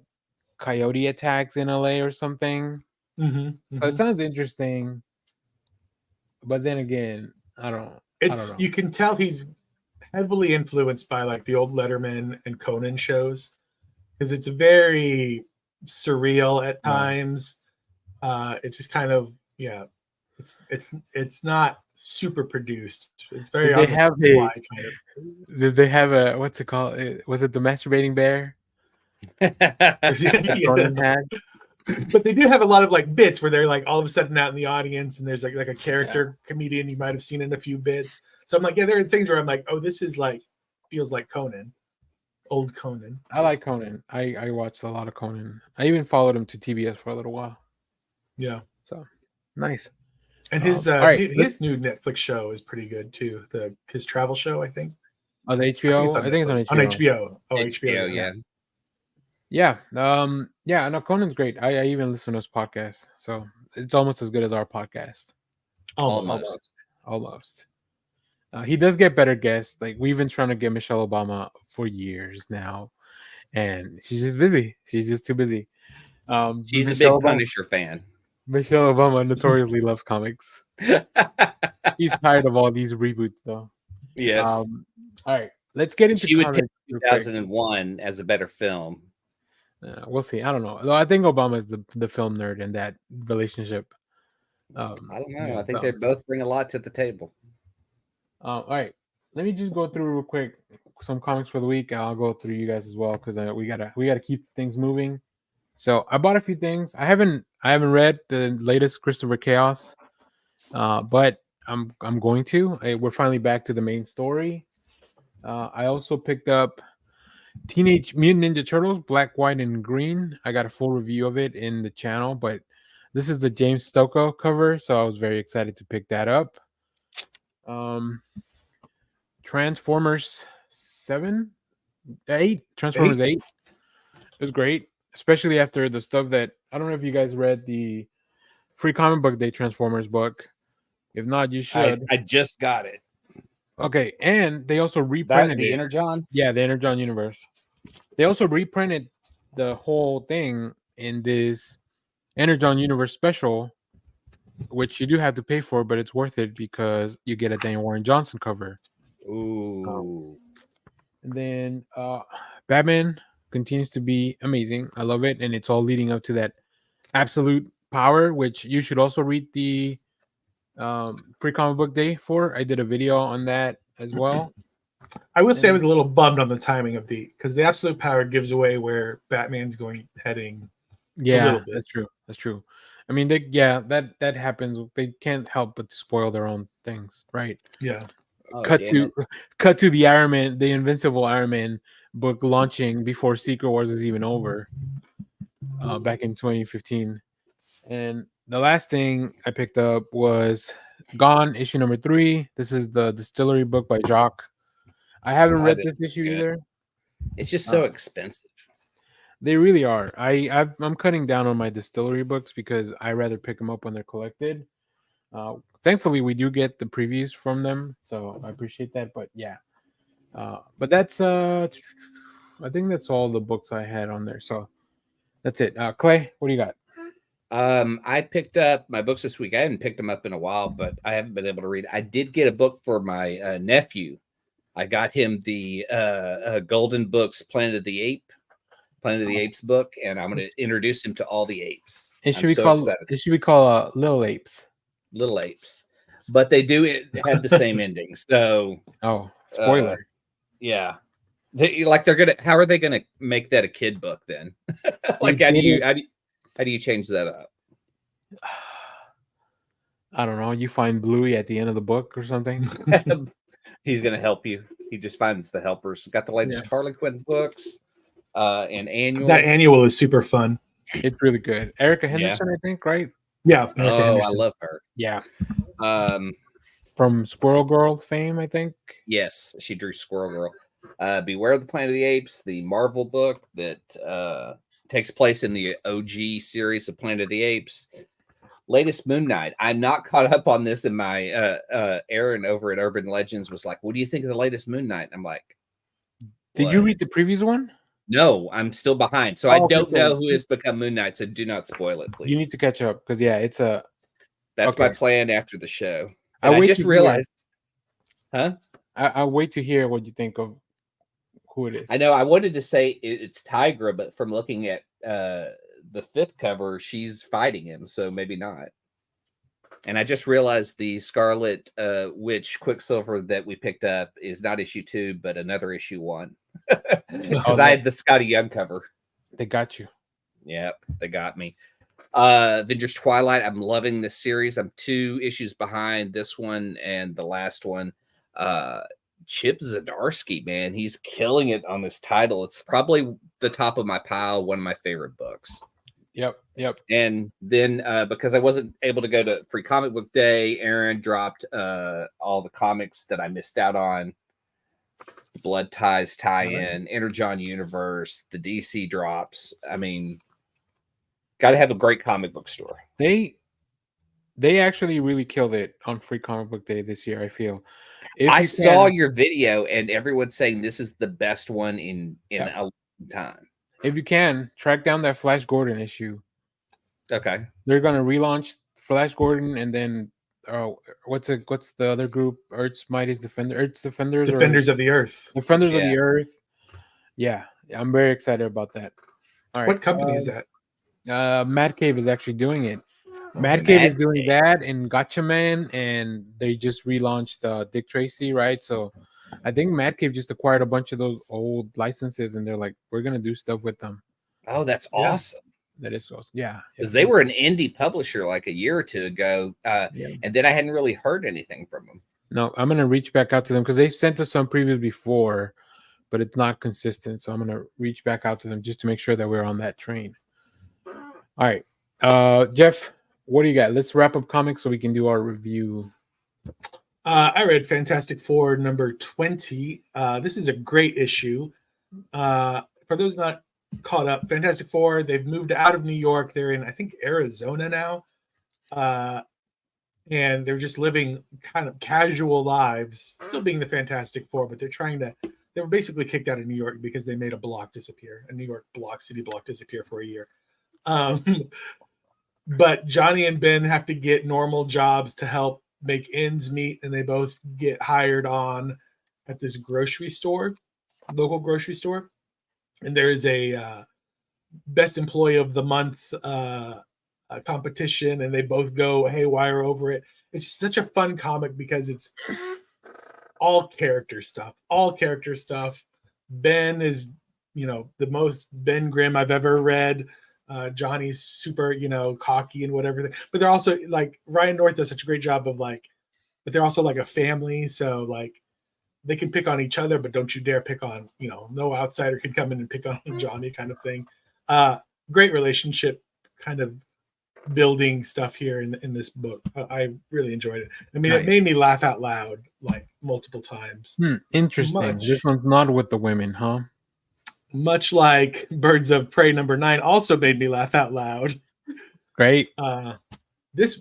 coyote attacks in LA or something. So it sounds interesting, but then again, I don't know. You can tell he's heavily influenced by like the old Letterman and Conan shows, because it's very surreal at times. It's just kind of it's not super produced. It's very did they have kind of. Did they have a what's it called? Was it the masturbating bear? But they do have a lot of like bits where they're like all of a sudden out in the audience, and there's like a character comedian you might have seen in a few bits. So I'm like, there are things where I'm like, oh, this is like feels like Conan, old Conan. I like Conan. I watched a lot of Conan. I even followed him to TBS for a little while. Yeah. So nice. And his new Netflix show is pretty good too. His travel show, I think. On HBO, I think it's on HBO. Oh, HBO, yeah. Yeah. No, Conan's great. I even listen to his podcast, so it's almost as good as our podcast. Almost. He does get better guests. Like we've been trying to get Michelle Obama for years now, and she's just busy. She's just too busy. She's a big Punisher fan. Michelle Obama notoriously loves comics. She's tired of all these reboots, though. Yes. All right, let's get into. She would pick 2001 as a better film. We'll see. I don't know. Though I think Obama is the film nerd in that relationship. I don't know. I think they both bring a lot to the table. All right. Let me just go through real quick some comics for the week. I'll go through you guys as well because we gotta keep things moving. So I bought a few things. I haven't read the latest Christopher Chaos, but I'm going to. We're finally back to the main story. I also picked up Teenage Mutant Ninja Turtles, Black, White, and Green. I got a full review of it in the channel, but this is the James Stocco cover, so I was very excited to pick that up. Transformers 8. Transformers 8. It was great, especially after the stuff that I don't know if you guys read the Free Comic Book Day Transformers book. If not, you should. I just got it. Okay, and they also reprinted The it. Energon? Yeah, the Energon universe. They also reprinted the whole thing in this Energon universe special, which you do have to pay for, but it's worth it because you get a Daniel Warren Johnson cover. Ooh. And then Batman continues to be amazing. I love it, and it's all leading up to that absolute power, which you should also read the Free Comic Book Day for. I did a video on that as well. I will say I was a little bummed on the timing of because the absolute power gives away where Batman's heading. Yeah, a little bit. That's true. I mean, that happens. They can't help but spoil their own things, right? Yeah. Cut to the Iron Man, the Invincible Iron Man book launching before Secret Wars is even over, back in 2015. And the last thing I picked up was Gone, issue number 3. This is the Distillery book by Jock. I haven't read this issue either. It's just so expensive. They really are. I'm cutting down on my Distillery books because I rather pick them up when they're collected. Thankfully, we do get the previews from them, so I appreciate that. But yeah, but that's I think that's all the books I had on there. So that's it. Clay, what do you got? I picked up my books this week. I hadn't picked them up in a while, but I haven't been able to read. I did get a book for my nephew. I got him the Golden Books Planet of the Apes book, and I'm going to introduce him to all the apes. It should be called Little Apes. Little Apes, but they do have the same ending. So, spoiler. Yeah, they're gonna. How are they gonna make that a kid book then? Like, how do you change that up? I don't know. You find Bluey at the end of the book or something. He's gonna help you. He just finds the helpers. Got the latest Harley Quinn books. An annual. That annual is super fun. It's really good. Erica Henderson, I think, right? Yeah. I love her. Yeah. From Squirrel Girl fame, I think. Yes, she drew Squirrel Girl. Beware of the Planet of the Apes, the Marvel book that takes place in the OG series of Planet of the Apes. Latest Moon Knight. I'm not caught up on this, and my Aaron over at Urban Legends was like, "What do you think of the latest Moon Knight?" I'm like, "Did you read the previous one?" No, I'm still behind, so I don't know who has become Moon Knight. So do not spoil it, please. You need to catch up because that's my plan after the show. I just realized, I'll wait to hear what you think of who it is. I know I wanted to say it's Tigra, but from looking at the 5th cover, she's fighting him, so maybe not. And I just realized the Scarlet Witch Quicksilver that we picked up is not issue 2, but another issue 1. Because I had the Scotty Young cover. They got you. Yep, they got me. Avengers Twilight. I'm loving this series. I'm 2 issues behind this one and the last one. Chip Zdarsky, man, he's killing it on this title. It's probably the top of my pile, one of my favorite books. Yep. And then because I wasn't able to go to Free Comic Book Day, Aaron dropped all the comics that I missed out on. Blood Ties tie-in, Energon Universe, the DC drops. I mean, got to have a great comic book store. They actually really killed it on Free Comic Book Day this year, I feel. I saw your video and everyone's saying this is the best one in a long time. If you can, track down that Flash Gordon issue. Okay. They're going to relaunch Flash Gordon and then what's the other group? Earth's Mightiest Defenders? Earth's Defenders? Defenders of the Earth. Defenders of the Earth. Yeah, I'm very excited about that. All right. What company is that? Mad Cave is actually doing it. Mad Cave is doing that and Gotcha Man, and they just relaunched Dick Tracy, right? So I think Mad Cave just acquired a bunch of those old licenses, and they're like, we're gonna do stuff with them. Oh, that's Yeah. awesome. That is awesome. Yeah, Because they were an indie publisher like a year or two ago, Yeah. and then I hadn't really heard anything from them. No, I'm gonna reach back out to them because they've sent us some previews before, but it's not consistent. So I'm gonna reach back out to them just to make sure that we're on that train. All right, Jeff, what do you got? Let's wrap up comics so we can do our review. I read Fantastic Four number 20. This is a great issue. For those not caught up, Fantastic Four, they've moved out of New York. They're in, I think, Arizona now. And they're just living kind of casual lives, still being the Fantastic Four, but they were basically kicked out of New York because they made a block disappear, a New York city block disappear for a year. But Johnny and Ben have to get normal jobs to help make ends meet, and they both get hired on at this grocery store, local grocery store. And there is a best employee of the month competition, and they both go haywire over it. It's such a fun comic because it's all character stuff. Ben is, the most Ben Grimm I've ever read. Johnny's super, cocky and whatever. But they're also like Ryan North does such a great job of but they're also like a family. So they can pick on each other, but don't you dare pick on, no outsider can come in and pick on Johnny kind of thing. Great relationship kind of building stuff here in this book. I really enjoyed it. I mean, It made me laugh out loud multiple times. Interesting. This one's not with the women, huh? Much like Birds of Prey number 9 also made me laugh out loud. Great. So these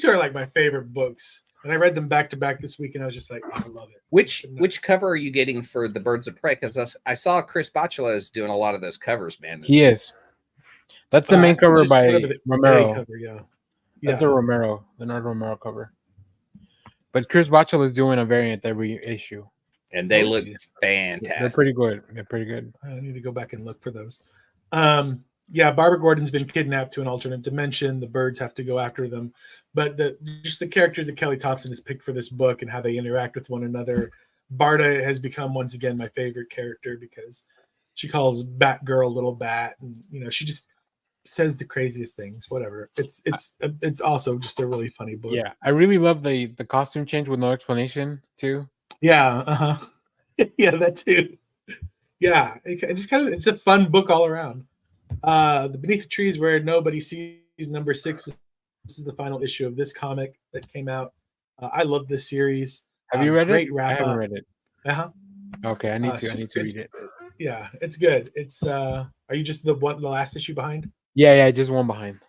two are my favorite books, and I read them back to back this week, and I was just like, oh, I love it. Which cover are you getting for the Birds of Prey? Because I saw Chris Bachalo is doing a lot of those covers, man. He is. That's the main cover by Romero. Cover, yeah. That's a Romero, the Nerd Romero cover. But Chris Bachalo is doing a variant every issue. And they look fantastic. They're pretty good. I need to go back and look for those. Barbara Gordon's been kidnapped to an alternate dimension. The birds have to go after them. But just the characters that Kelly Thompson has picked for this book and how they interact with one another. Barda has become, once again, my favorite character because she calls Batgirl Little Bat. And, she just says the craziest things, whatever. It's also just a really funny book. Yeah, I really love the costume change with no explanation, too. Yeah, yeah, that too. Yeah, it's a fun book all around. The Beneath the Trees Where Nobody Sees number 6. This is the final issue of this comic that came out. I love this series. Have you read great it? Wrap I haven't up. read it. Okay, I need to read it. Yeah, it's good. It's are you just the last issue behind? Yeah, just one behind.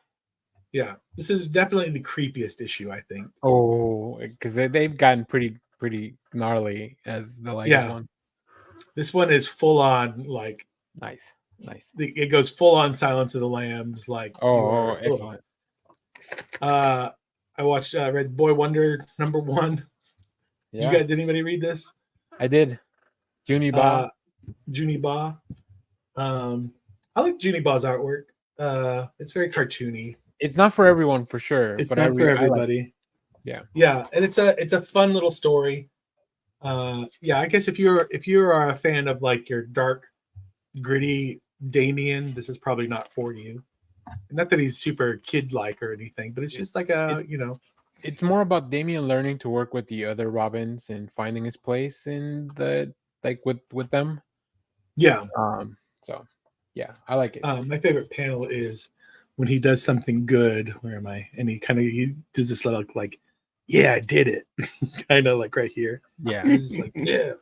Yeah, this is definitely the creepiest issue, I think. Oh, because they've gotten pretty gnarly as the latest one. This one is full on nice. It goes full on Silence of the Lambs. Excellent. I read Boy Wonder number 1. Yeah. Did anybody read this? I did. Junie Ba. I like Junie Ba's artwork. It's very cartoony. It's not for everyone, for sure. It's not for everybody. Yeah, and it's a fun little story. I guess if you're a fan of your dark, gritty Damien, this is probably not for you. Not that he's super kid-like or anything, but it's just It's more about Damien learning to work with the other Robins and finding his place in the with them. Yeah. So yeah, I like it. My favorite panel is when he does something good. Where am I? And he does this little yeah, I did it. kind of right here. Yeah. He's just yeah.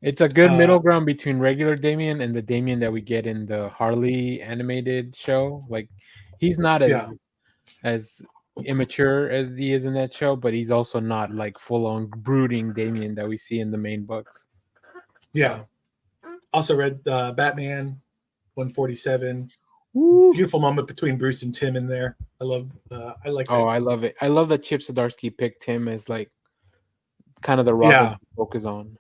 It's a good middle ground between regular Damien and the Damien that we get in the Harley animated show. He's not as immature as he is in that show, but he's also not full on brooding Damien that we see in the main books. Yeah. Also read Batman 147. Woo. Beautiful moment between Bruce and Tim in there. I love that. I love it. I love that Chip Zdarsky picked him as kind of the Robin to focus on.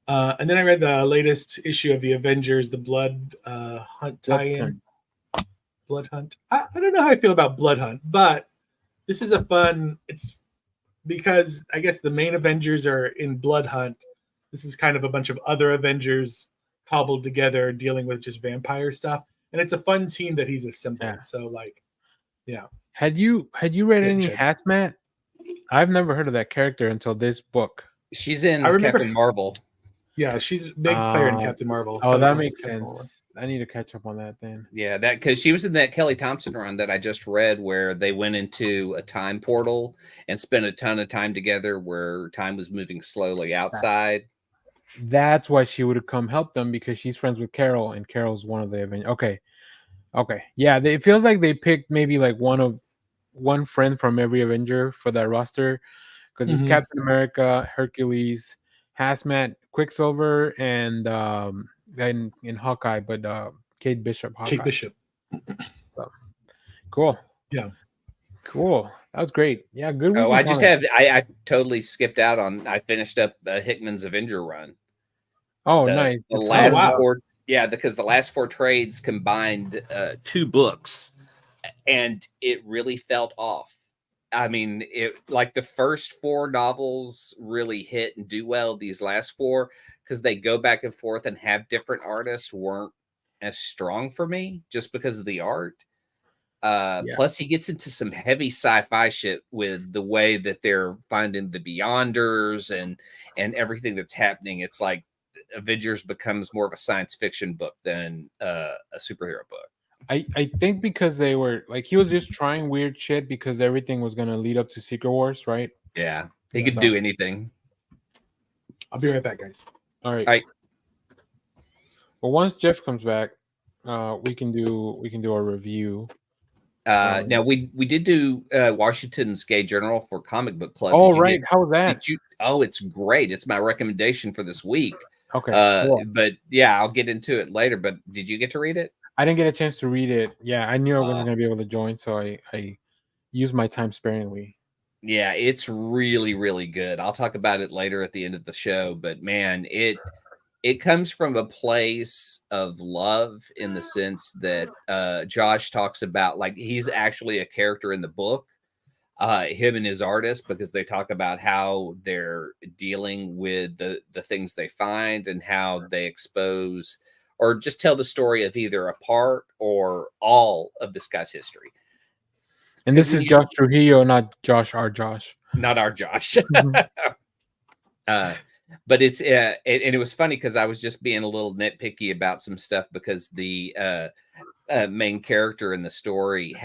And then I read the latest issue of the Avengers, the Blood Hunt tie-in. Blood Hunt. I don't know how I feel about Blood Hunt, but this is a fun. It's because I guess the main Avengers are in Blood Hunt. This is kind of a bunch of other Avengers cobbled together dealing with just vampire stuff, and it's a fun team that he's assembled. Yeah. So like, yeah. Had you read Yeah, any Jed. Hazmat? I've never heard of that character until this book. She's in I remember- Captain Marvel. Yeah, she's a big player in Captain Marvel. Oh, Kelly that Thompson, makes Captain Marvel. sense. I need to catch up on that then. Yeah, that because she was in that Kelly Thompson run that I just read, where they went into a time portal and spent a ton of time together, where time was moving slowly outside. That's why she would have come help them, because she's friends with Carol, and Carol's one of the Avengers. Okay, yeah. It feels like they picked maybe like one friend from every Avenger for that roster, because it's Captain America, Hercules, Hazmat, Quicksilver, and in Hawkeye, but Kate Bishop. Hawkeye. Kate Bishop. So, cool. Yeah. Cool. That was great. Yeah, good. Oh, week I in just comics. I totally skipped out on. I finished up Hickman's Avenger run. Oh, The- nice. The It's- last wow. four, because the last four trades combined 2 books, and it really felt off. I mean, it like the first 4 novels really hit and do well. These last 4, because they go back and forth and have different artists, weren't as strong for me just because of the art. Plus, he gets into some heavy sci-fi shit with the way that they're finding the Beyonders and everything that's happening. It's like Avengers becomes more of a science fiction book than a superhero book. I think because they were like, he was just trying weird shit because everything was gonna lead up to Secret Wars, right? Yeah, he Yeah, could so- do anything. I'll be right back, guys. All right. All right. Well, once Jeff comes back, we can do a review. Now we did do Washington's Gay Journal for Comic Book Club. Oh, Did you right. How was that? Did you? Oh, it's great. It's my recommendation for this week. Okay. Cool. But yeah, I'll get into it later. But did you get to read it? I didn't get a chance to read it. Yeah, I knew I wasn't gonna be able to join, so I used my time sparingly. Yeah, it's really, really good. I'll talk about it later at the end of the show. But man, it comes from a place of love in the sense that Josh talks about, like, he's actually a character in the book, him and his artist, because they talk about how they're dealing with the things they find and how they expose or just tell the story of either a part or all of this guy's history. And this is Josh Trujillo, not Josh our Josh. Not our Josh. But it's and it was funny because I was just being a little nitpicky about some stuff because the main character in the story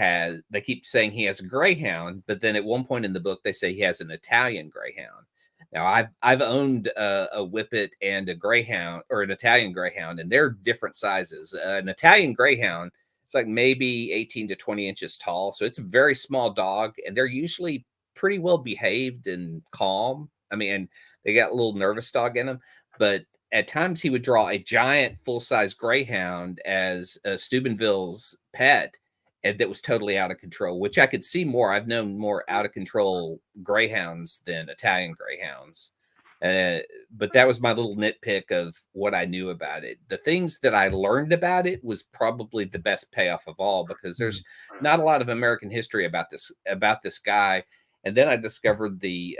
they keep saying he has a greyhound, but then at one point in the book they say he has an Italian greyhound. Now I've owned a Whippet and a greyhound, or an Italian greyhound, and they're different sizes. An Italian greyhound is like maybe 18 to 20 inches tall, so it's a very small dog, and they're usually pretty well behaved and calm. I mean, and they got a little nervous dog in them, but at times he would draw a giant full-size greyhound as Steubenville's pet, and that was totally out of control, which I could see more. I've known more out of control greyhounds than Italian greyhounds. But that was my little nitpick of what I knew about it. The things that I learned about it was probably the best payoff of all, because there's not a lot of American history about this guy. And then I discovered the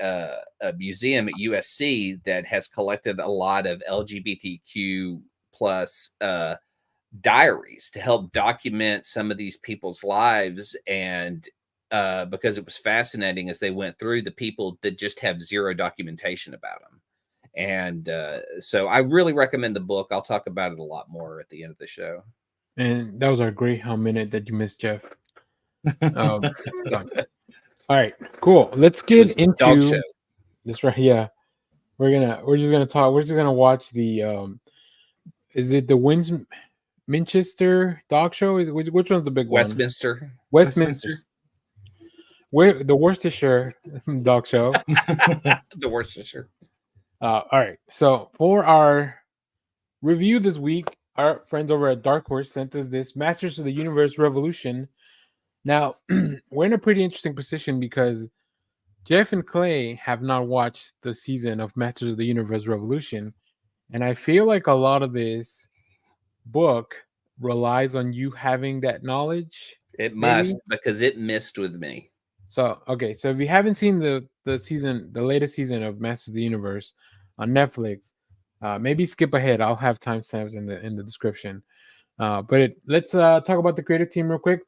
museum at USC that has collected a lot of LGBTQ plus diaries to help document some of these people's lives. And because it was fascinating as they went through the people that just have zero documentation about them. And so I really recommend the book. I'll talk about it a lot more at the end of the show. And that was our Greyhound minute that you missed, Jeff. So. All right, cool. Let's get into this right. Yeah, we're just gonna talk. We're just gonna watch the. Is it the Winchester dog show? Is which one's the big Westminster? one? Westminster. Where the Worcestershire dog show? The Worcestershire. All right. So for our review this week, our friends over at Dark Horse sent us this Masters of the Universe Revolution. Now, we're in a pretty interesting position because Jeff and Clay have not watched the season of Masters of the Universe Revolution. And I feel like a lot of this book relies on you having that knowledge. It must, because it missed with me. So okay, so if you haven't seen the latest season of Masters of the Universe on Netflix, maybe skip ahead. I'll have timestamps in the description. Let's talk about the creative team real quick.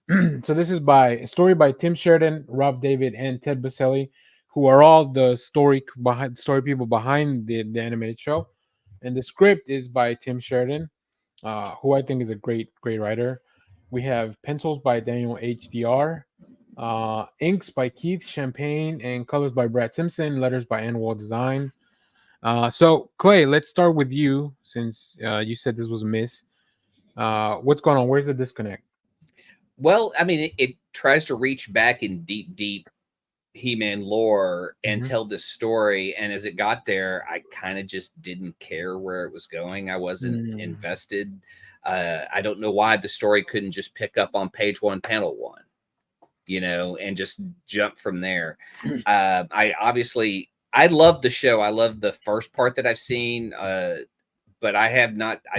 So this is by a story by Tim Sheridan, Rob David, and Ted Baselli, who are all the story people behind the animated show. And the script is by Tim Sheridan, who I think is a great writer. We have pencils by Daniel HDR, inks by Keith Champagne, and colors by Brad Simpson. Letters by Anwar Design. So Clay, let's start with you since you said this was a miss. What's going on? Where's the disconnect? Well, I mean, it tries to reach back in deep He-Man lore and tell this story. And as it got there, I kind of just didn't care where it was going. I wasn't invested. I don't know why the story couldn't just pick up on page 1, panel 1, and just jump from there. I love the show. I love the first part that I've seen. But I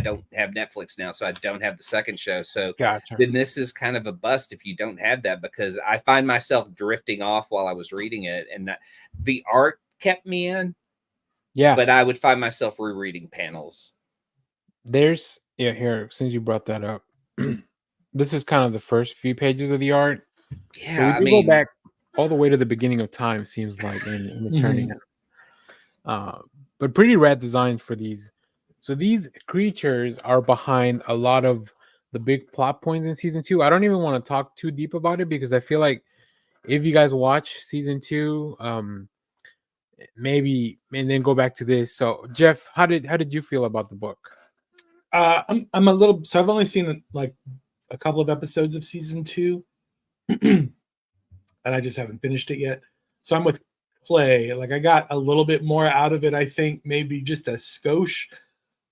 don't have Netflix now, so I don't have the second show. So Gotcha. then this is kind of a bust if you don't have that, because I find myself drifting off while I was reading it, and the art kept me in. Yeah. But I would find myself rereading panels. Here, since you brought that up, this is kind of the first few pages of the art. Yeah, so we go back all the way to the beginning of time, seems like, in the turning. But pretty rad designs for these. So these creatures are behind a lot of the big plot points in season 2. I don't even want to talk too deep about it because I feel like if you guys watch season 2, maybe and then go back to this. So Jeff, how did you feel about the book? I'm a little. So I've only seen like a couple of episodes of season 2, and I just haven't finished it yet. So I'm with Clay. Like I got a little bit more out of it. I think maybe just a skosh.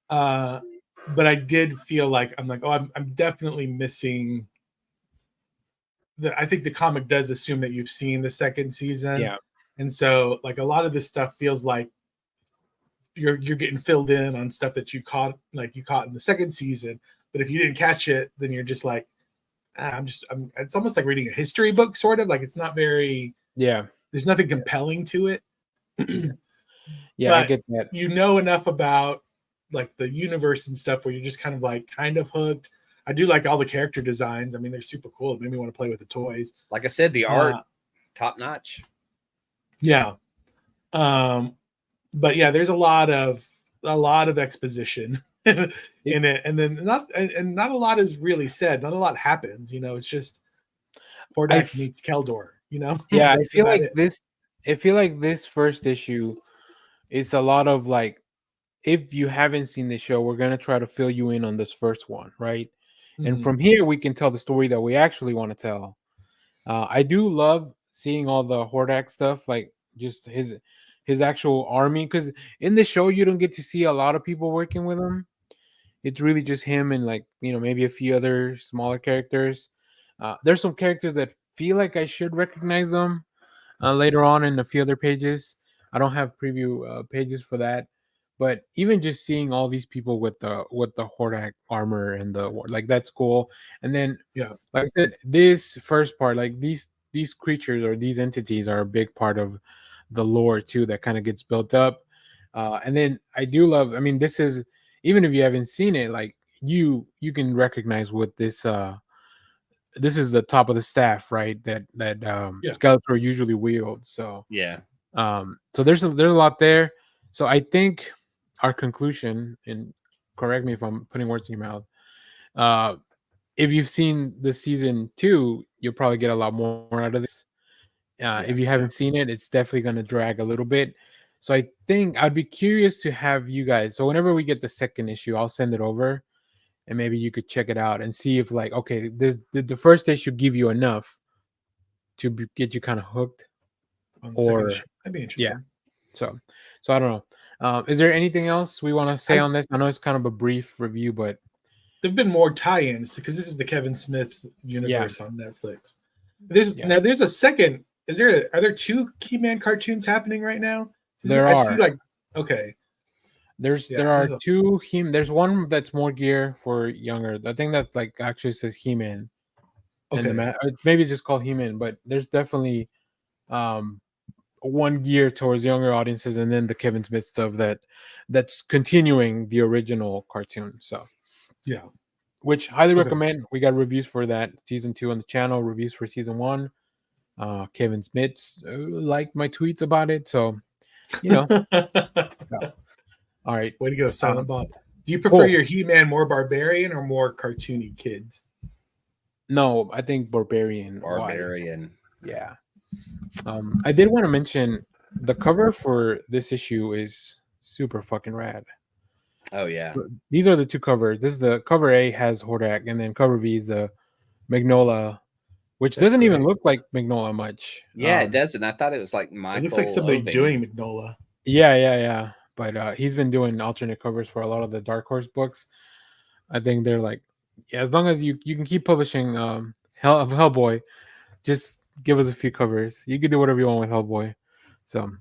But I did feel like I'm definitely missing. I think the comic does assume that you've seen the second season, Yeah. and so like a lot of this stuff feels like you're getting filled in on stuff that you caught in the second season. But if you didn't catch it, then you're just like, it's almost like reading a history book, sort of. Like it's not very. Yeah. There's nothing compelling to it. Yeah, I get that. You know enough about like the universe and stuff where you're just kind of hooked. I do like all the character designs. I mean, they're super cool. It made me want to play with the toys. Like I said, the art top notch. Yeah. But yeah, there's a lot of exposition in it, and then not a lot is really said. Not a lot happens. It's just Hordak meets Keldor. Yeah, I feel like this. I feel like this first issue is a lot of like, if you haven't seen the show, we're gonna try to fill you in on this first one, right? And from here, we can tell the story that we actually want to tell. I do love seeing all the Hordak stuff, like just his actual army, because in the show you don't get to see a lot of people working with him. It's really just him and like maybe a few other smaller characters. There's some characters that feel like I should recognize them later on in a few other pages. I don't have preview pages for that. But even just seeing all these people with the Hordak armor and that's cool. And then like I said, this first part, like these creatures or these entities are a big part of the lore too that kind of gets built up. And then I do love. I mean, this is, even if you haven't seen it, like you can recognize what this is the top of the staff, right? That Skeletor usually wields. So yeah. So there's a lot there. So I think our conclusion, and correct me if I'm putting words in your mouth, if you've seen the season 2, you'll probably get a lot more out of this. If you haven't seen it, it's definitely going to drag a little bit. So I think I'd be curious to have you guys. So whenever we get the second issue, I'll send it over, and maybe you could check it out and see if like, okay, did the first issue give you enough to get you kind of hooked, or that'd be interesting. Yeah. So I don't know. Is there anything else we want to say on this? I know it's kind of a brief review, but there've been more tie-ins because this is the Kevin Smith universe on Netflix. There's a second. Are there 2 He-Man cartoons happening right now? There are. See, like, okay. There are 2 There's one that's more gear for younger. I think that like actually says He-Man. and Okay. maybe it's just called He-Man, but there's definitely one gear towards younger audiences, and then the Kevin Smith stuff that's continuing the original cartoon. So Yeah. which highly Okay. recommend. We got reviews for that season 2 on the channel, reviews for season 1. Kevin Smith liked my tweets about it, so you know. So all right, Way to go, Silent Bob. Do you prefer cool. your He-Man more barbarian or more cartoony kids? No, I think barbarian. Barbarian. Yeah. I did want to mention the cover for this issue is super fucking rad. Oh yeah. These are the two covers. This is the cover A has Hordak, and then cover B is the Magnola, which That's doesn't even great. look like Magnola much. Yeah, it doesn't. I thought it was like It Michael. looks like somebody Oving. doing Magnola. Yeah. But he's been doing alternate covers for a lot of the Dark Horse books. I think they're like, yeah, as long as you can keep publishing Hellboy, just give us a few covers. You can do whatever you want with Hellboy. So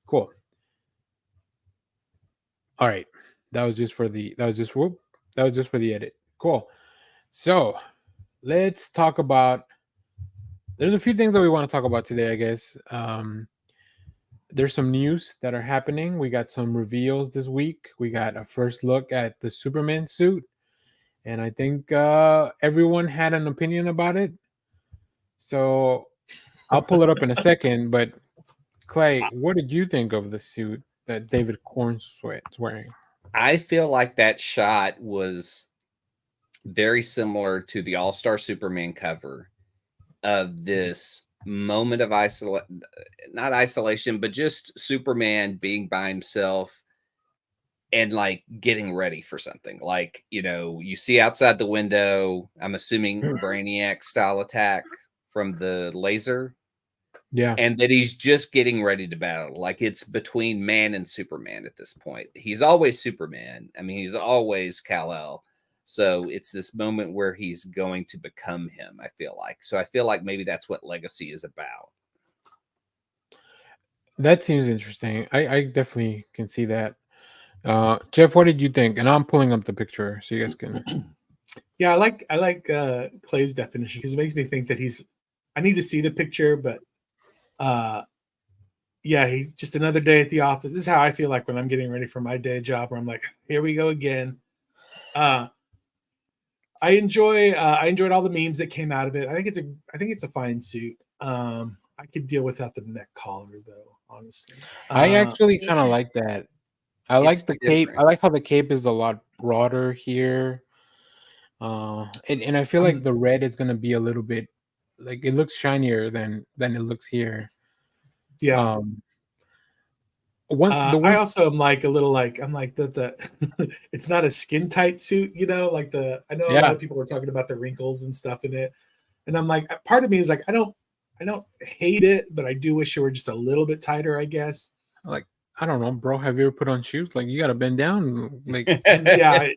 cool. All right. That was just for the edit. Cool. So let's talk about, there's a few things that we want to talk about today, I guess. There's some news that are happening. We got some reveals this week. We got a first look at the Superman suit, and I think everyone had an opinion about it. So I'll pull it up in a second. But Clay, what did you think of the suit that David Cornsweet's wearing? I feel like that shot was very similar to the All-Star Superman cover of this moment of not isolation, but just Superman being by himself and like getting ready for something. Like, you see outside the window, I'm assuming Brainiac style attack from the laser. Yeah. And that he's just getting ready to battle. Like it's between man and Superman at this point. He's always Superman. I mean, he's always Kal-El. So it's this moment where he's going to become him, I feel like. So I feel like maybe that's what Legacy is about. That seems interesting. I definitely can see that. Jeff, what did you think? And I'm pulling up the picture so you guys can. Yeah, I like Clay's definition because it makes me think that I need to see the picture, but yeah, he's just another day at the office. This is how I feel like when I'm getting ready for my day job, where I'm like, here we go again. I enjoyed all the memes that came out of it. I think it's a fine suit. I could deal without the neck collar though, honestly. I actually kind of like that. I like the cape. Different. I like how the cape is a lot broader here. And I feel like the red is gonna be a little bit like it looks shinier than it looks here. Yeah. I also am like a little like I'm like the it's not a skin tight suit, like I know a lot of people were talking about the wrinkles and stuff in it, and I'm like, part of me is like I don't hate it, but I do wish it were just a little bit tighter, I guess. Like I don't know, bro. Have you ever put on shoes? Like you gotta bend down. Like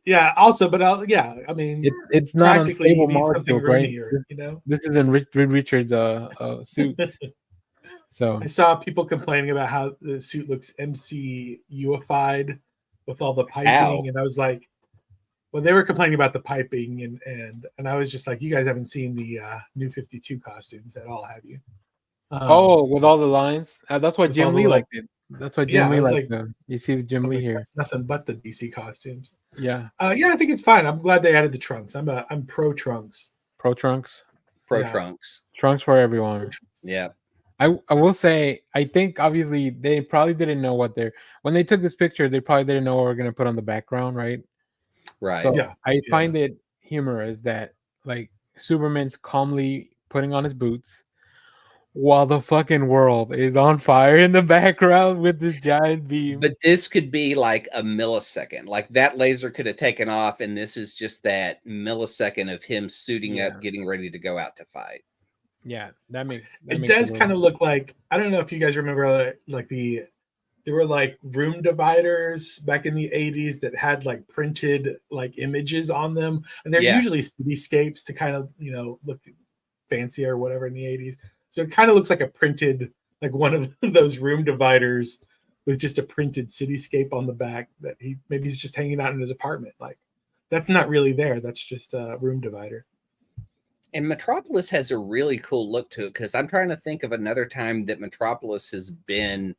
yeah. Also, but I mean, it's not practically you unstable need something molecule, right? roomier, This isn't Richard's suits. So I saw people complaining about how the suit looks MCU-ified with all the piping, and I was like, well, they were complaining about the piping, and I was just like, you guys haven't seen the New 52 costumes at all, have you? With all the lines. That's why Jim Lee liked it. That's why Jim Lee liked them. You see the Jim Lee here. That's nothing but the DC costumes. Yeah. Yeah, I think it's fine. I'm glad they added the trunks. I'm pro trunks. Pro trunks. Trunks. Trunks for everyone. Trunks. Yeah. I will say, I think obviously they probably didn't know when they took this picture, they probably didn't know what we're gonna put on the background, right? Right. So I find it humorous that like Superman's calmly putting on his boots while the fucking world is on fire in the background with this giant beam. But this could be like a millisecond. Like that laser could have taken off, and this is just that millisecond of him suiting up, getting ready to go out to fight. Yeah, that makes it does kind of look like, I don't know if you guys remember like there were like room dividers back in the 80s that had like printed like images on them, and they're usually cityscapes to kind of look fancy or whatever in the 80s. So it kind of looks like a printed, like one of those room dividers with just a printed cityscape on the back that he's just hanging out in his apartment. Like that's not really there. That's just a room divider. And Metropolis has a really cool look to it, because I'm trying to think of another time that Metropolis has been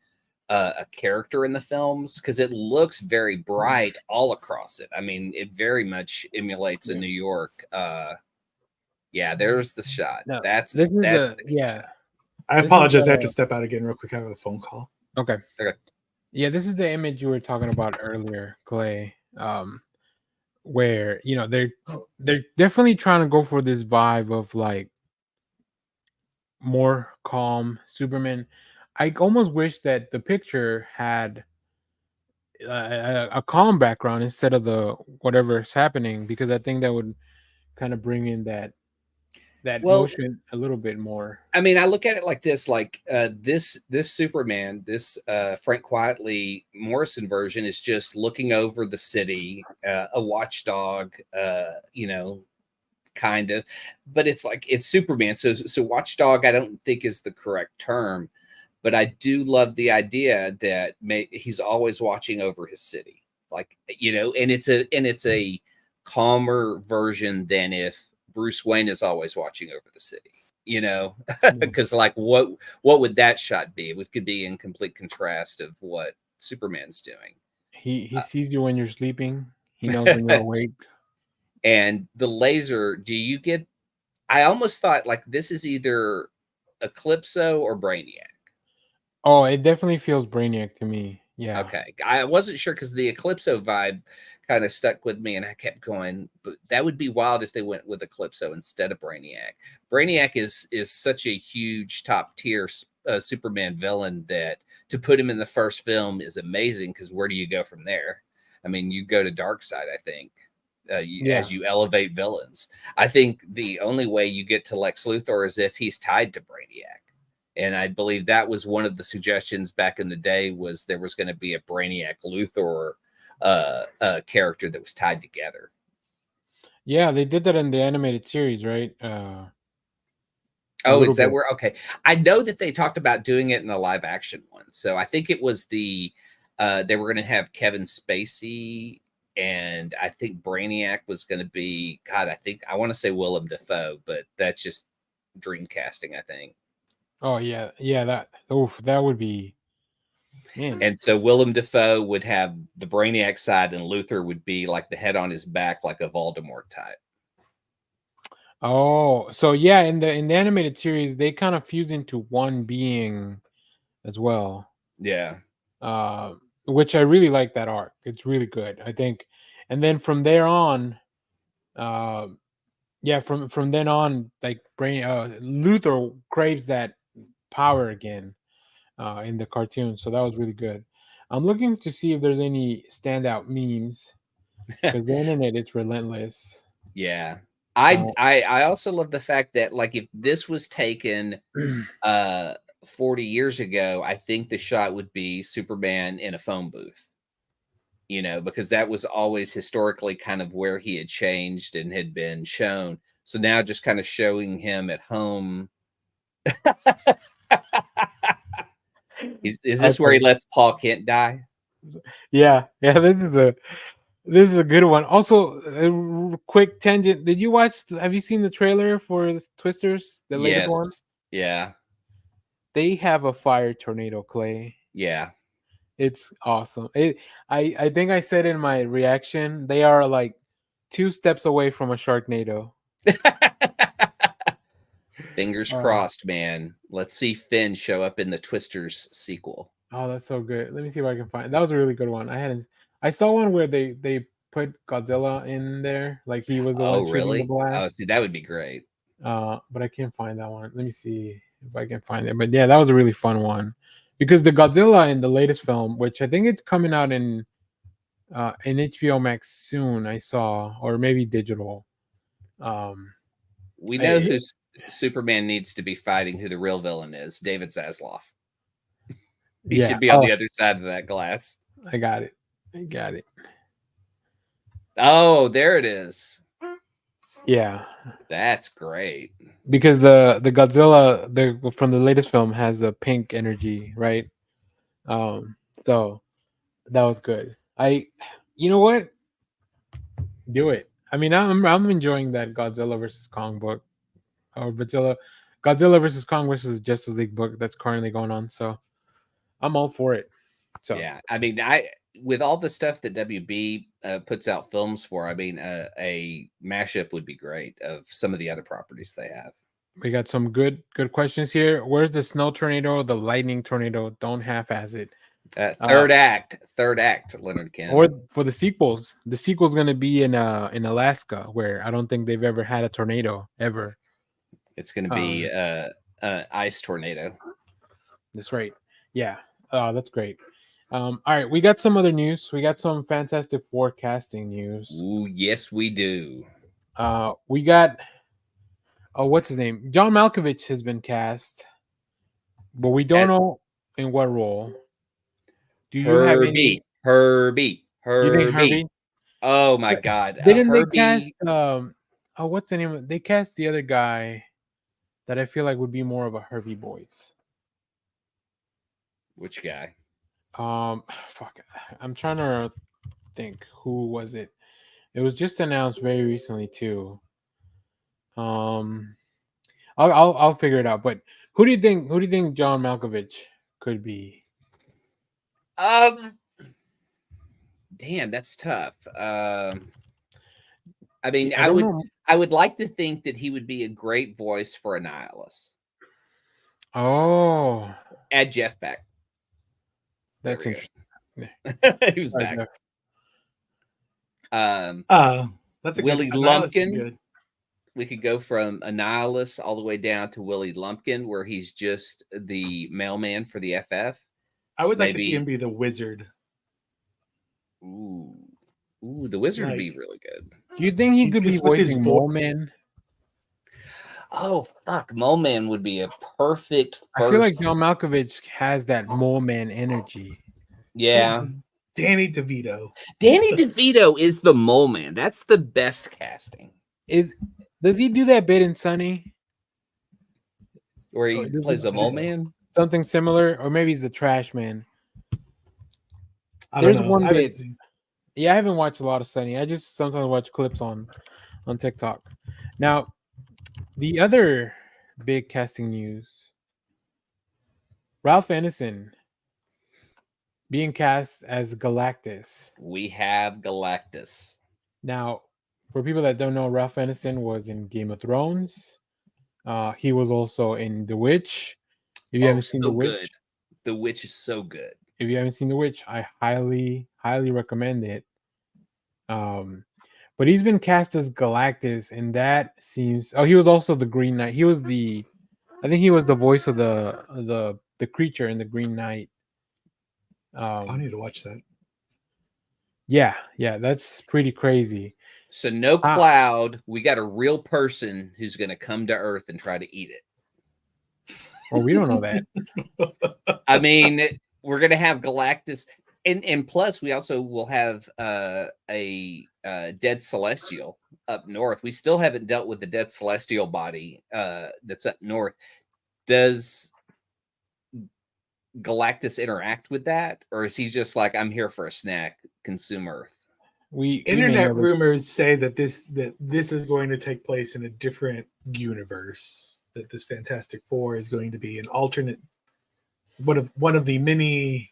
a character in the films, because it looks very bright all across it. I mean, it very much emulates a New York. Yeah, there's the shot. No, That's this is the the key yeah. shot. I This is apologize. I have to the step out again real quick. I have a phone call. okay. Okay. Yeah, this is the image you were talking about earlier, Clay. Where they're definitely trying to go for this vibe of like more calm Superman. I almost wish that the picture had a calm background instead of the whatever is happening, because I think that would kind of bring in that Well, motion a little bit more. I mean, I look at it like this: like this Superman, this Frank Quietly Morrison version is just looking over the city, a watchdog, kind of, but it's like it's Superman. So watchdog, I don't think is the correct term, but I do love the idea that he's always watching over his city, like, and it's a calmer version than if Bruce Wayne is always watching over the city. Because like what would that shot be? It could be in complete contrast of what Superman's doing. He sees you when you're sleeping. He knows when you're awake. And the laser, I almost thought like this is either Eclipso or Brainiac. Oh, it definitely feels Brainiac to me. Yeah. Okay. I wasn't sure because the Eclipso vibe kind of stuck with me and I kept going, but that would be wild if they went with Eclipso instead of Brainiac. Brainiac is such a huge top tier Superman villain that to put him in the first film is amazing, because where do you go from there? I mean, you go to Darkseid, I think. As you elevate villains, I think the only way you get to Lex Luthor is if he's tied to Brainiac, and I believe that was one of the suggestions back in the day, was there was going to be a Brainiac Luthor character that was tied together. Yeah, they did that in the animated series, right? Oh, is that where? Okay, I know that they talked about doing it in a live action one, so I think it was they were going to have Kevin Spacey. And I think Brainiac was going to be, God, I want to say Willem Dafoe, but that's just dream casting, I think. Oh yeah, that would be, man. And so Willem Dafoe would have the Brainiac side, and Luthor would be like the head on his back, like a Voldemort type. Oh, so yeah, in the animated series, they kind of fuse into one being as well. Yeah. Which I really like that arc. It's really good, I think. And then from there on, yeah, from then on, like Luthor craves that power again in the cartoon. So that was really good. I'm looking to see if there's any standout memes, because the internet, it's relentless. Yeah. I also love the fact that, like, if this was taken 40 years ago, I think the shot would be Superman in a phone booth. Because that was always historically kind of where he had changed and had been shown. So now just kind of showing him at home. Is this where he lets Paul Kent die? Yeah, this is a good one. Also, a quick tangent. Did you watch? Have you seen the trailer for Twisters, the latest one? Yeah. They have a fire tornado, Clay. Yeah. It's awesome. I think I said in my reaction, they are like 2 steps away from a Sharknado. Fingers crossed, man. Let's see Finn show up in the Twisters sequel. Oh, that's so good. Let me see if I can find. That was a really good one. I saw one where they put Godzilla in there, like he was the one shooting the blast. Oh, see, that would be great. But I can't find that one. Let me see if I can find it. But yeah, that was a really fun one, because the Godzilla in the latest film, which I think it's coming out in HBO Max soon, I saw, or maybe digital. We know who Superman needs to be fighting, who the real villain is. David Zaslav. He should be on the other side of that glass. I got it. Oh, there it is. Yeah, that's great. Because the Godzilla from the latest film has a pink energy, right? So that was good. You know what? Do it. I mean, I'm enjoying that Godzilla versus Kong book. or Godzilla versus Kong versus Justice League book that's currently going on. So I'm all for it. So Yeah, I mean, with all the stuff that WB puts out films for, I mean, a mashup would be great of some of the other properties they have. we got some good questions here. Where's the snow tornado, the lightning tornado? Don't half-ass it. Third act, Leonard Kim. Or for the sequels. The sequel's gonna be in Alaska, where I don't think they've ever had a tornado ever. It's gonna be ice tornado. That's right. Yeah. That's great. All right, we got some other news. We got some Fantastic Four casting news. Ooh, yes, we do. We got what's his name? John Malkovich has been cast, but we don't know in what role. Do you have any? Herbie? You think Herbie? Oh my God! Didn't Herbie... they cast? What's the name? They cast the other guy that I feel like would be more of a Herbie voice. Which guy? Fuck. I'm trying to think. Who was it? It was just announced very recently too. I'll figure it out. But who do you think John Malkovich could be? Damn, that's tough. I mean, See, I would like to think that he would be a great voice for Annihilus. Oh, Add Jeff back. that's interesting. He was back. That's a Willie good Lumpkin. Lumpkin. We could go from Annihilus all the way down to Willie Lumpkin, where he's just the mailman for the FF. I would like to see him be the wizard. Ooh, the wizard would be really good. Do you think he could be voicing Mole Man? Oh fuck, Mole Man would be a perfect. I feel like John Malkovich has that Mole Man energy. Yeah. Danny DeVito. Danny DeVito is the Mole Man. That's the best casting. Does he do that bit in Sunny? Where he plays a Mole Man? Something similar, or maybe he's a trash man. There's one bit. Yeah, I haven't watched a lot of Sunny. I just sometimes watch clips on TikTok. Now, the other big casting news: Ralph Ineson being cast as Galactus. We have Galactus. Now, for people that don't know, Ralph Ineson was in Game of Thrones. He was also in The Witch. If you haven't seen The Witch, The Witch is so good. If you haven't seen The Witch, I highly recommend it. But he's been cast as Galactus, and that seems. Oh, he was also the Green Knight. I think he was the voice of the creature in the Green Knight. I need to watch that. Yeah, that's pretty crazy. So no cloud. We got a real person who's going to come to Earth and try to eat it. Well, we don't know that. I mean, we're going to have Galactus, and plus we also will have a dead celestial up north. We still haven't dealt with the dead celestial body that's up north. Does Galactus interact with that, or is he just like, I'm here for a snack, consume Earth? Internet rumors say that this is going to take place in a different universe. That this Fantastic Four is going to be an alternate, one of the many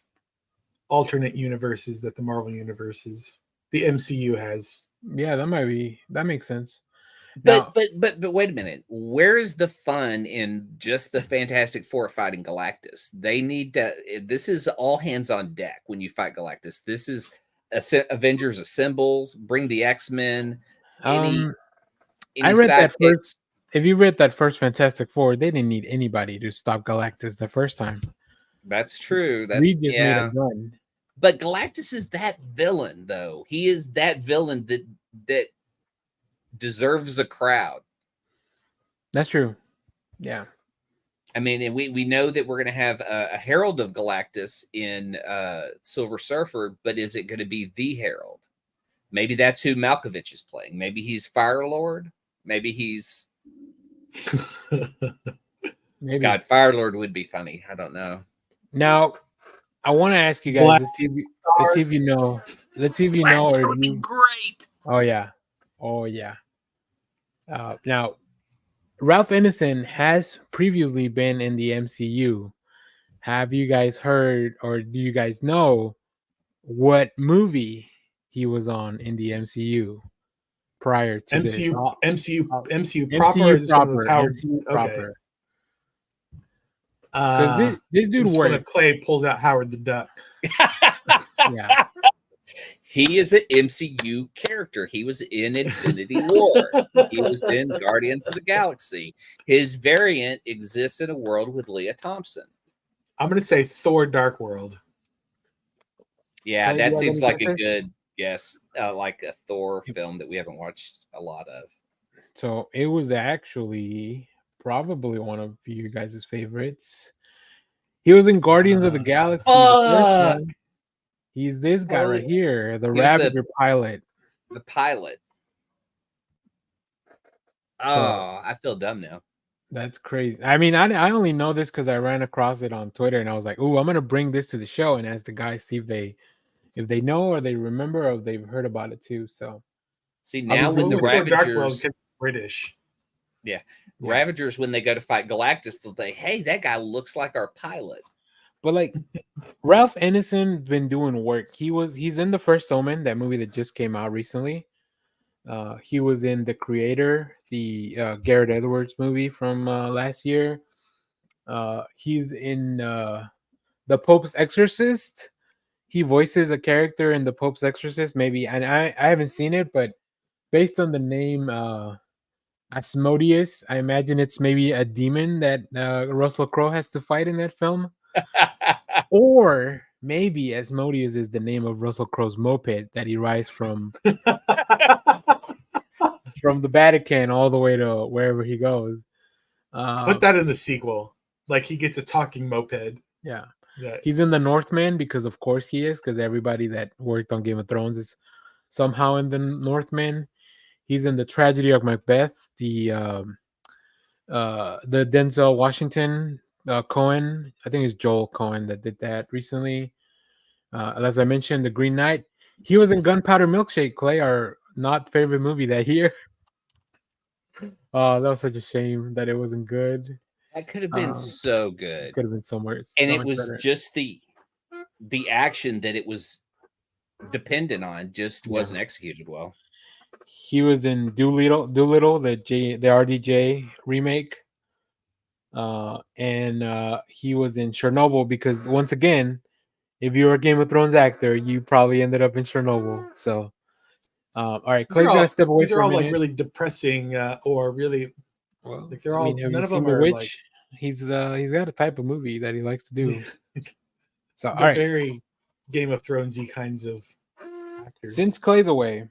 alternate universes that the Marvel universes, the MCU has. Yeah, that makes sense. But wait a minute. Where is the fun in just the Fantastic Four fighting Galactus? They need to. This is all hands on deck when you fight Galactus. This is Avengers Assembles. Bring the X-Men. I read that first. If you read that first Fantastic Four, they didn't need anybody to stop Galactus the first time. That's true. We just made him run. But Galactus is that villain, though. He is that villain that deserves a crowd. That's true. Yeah. I mean, and we know that we're going to have a Herald of Galactus in Silver Surfer, but is it going to be the Herald? Maybe that's who Malkovich is playing. Maybe he's Fire Lord. Maybe he's... Maybe. God, Fire Lord would be funny. I don't know. Now, I want to ask you guys, let's see if you know. Or would be great. Oh yeah. Now, Ralph Ineson has previously been in the MCU. Have you guys heard or do you guys know what movie he was on in the MCU prior to this? MCU proper, or MCU is this one of those proper, Howard? MCU Okay. proper. Because this dude This one of worked. Clay pulls out Howard the Duck. Yeah. He is an MCU character. He was in Infinity War. He was in Guardians of the Galaxy. His variant exists in a world with Leah Thompson. I'm going to say Thor: Dark World. Yeah, You that have seems any like a guesses? good guess. Like a Thor film that we haven't watched a lot of. So it was actually probably one of you guys' favorites. He was in Guardians of the Galaxy, the first Fuck! one. He's this guy Totally- right here, the He was Ravager pilot. The pilot. Oh, So- I feel dumb now. That's crazy. I mean, I only know this because I ran across it on Twitter, and I was like, "Ooh, I'm gonna bring this to the show," and ask the guys see if they know or they remember or they've heard about it too. So See, now when the Thor: Dark World Ravagers, can be British. Ravagers, when they go to fight Galactus, they'll say, "Hey, that guy looks like our pilot." But like Ralph Ineson been doing work. He's in the First Omen, that movie that just came out recently. He was in The Creator, the Garrett Edwards movie from last year. He's in The Pope's Exorcist. He voices a character in The Pope's Exorcist, maybe, and I haven't seen it, but based on the name Asmodeus, I imagine it's maybe a demon that Russell Crowe has to fight in that film. Or maybe Asmodeus is the name of Russell Crowe's moped that he rides from the Vatican all the way to wherever he goes. Put that in the sequel. Like he gets a talking moped. Yeah. That, He's in the Northman because of course he is, because everybody that worked on Game of Thrones is somehow in the Northman. He's in The Tragedy of Macbeth, the Denzel Washington Cohen. I think it's Joel Cohen that did that recently. As I mentioned, The Green Knight. He was in Gunpowder Milkshake, Clay, our not favorite movie that year. That was such a shame that it wasn't good. That could have been so good. Could have been somewhere. And so it much was better. just the action that it was dependent on just wasn't executed well. He was in Doolittle, the RDJ remake. And he was in Chernobyl because once again, if you're a Game of Thrones actor, you probably ended up in Chernobyl. So, all right, Clay's gonna step away these for are a all minute. like really depressing, or really Well, like they're all. have None you of seen them The are Witch? like. He's got a type of movie that he likes to do. So, These all are right, very Game of Thronesy kinds of actors. since Clay's away,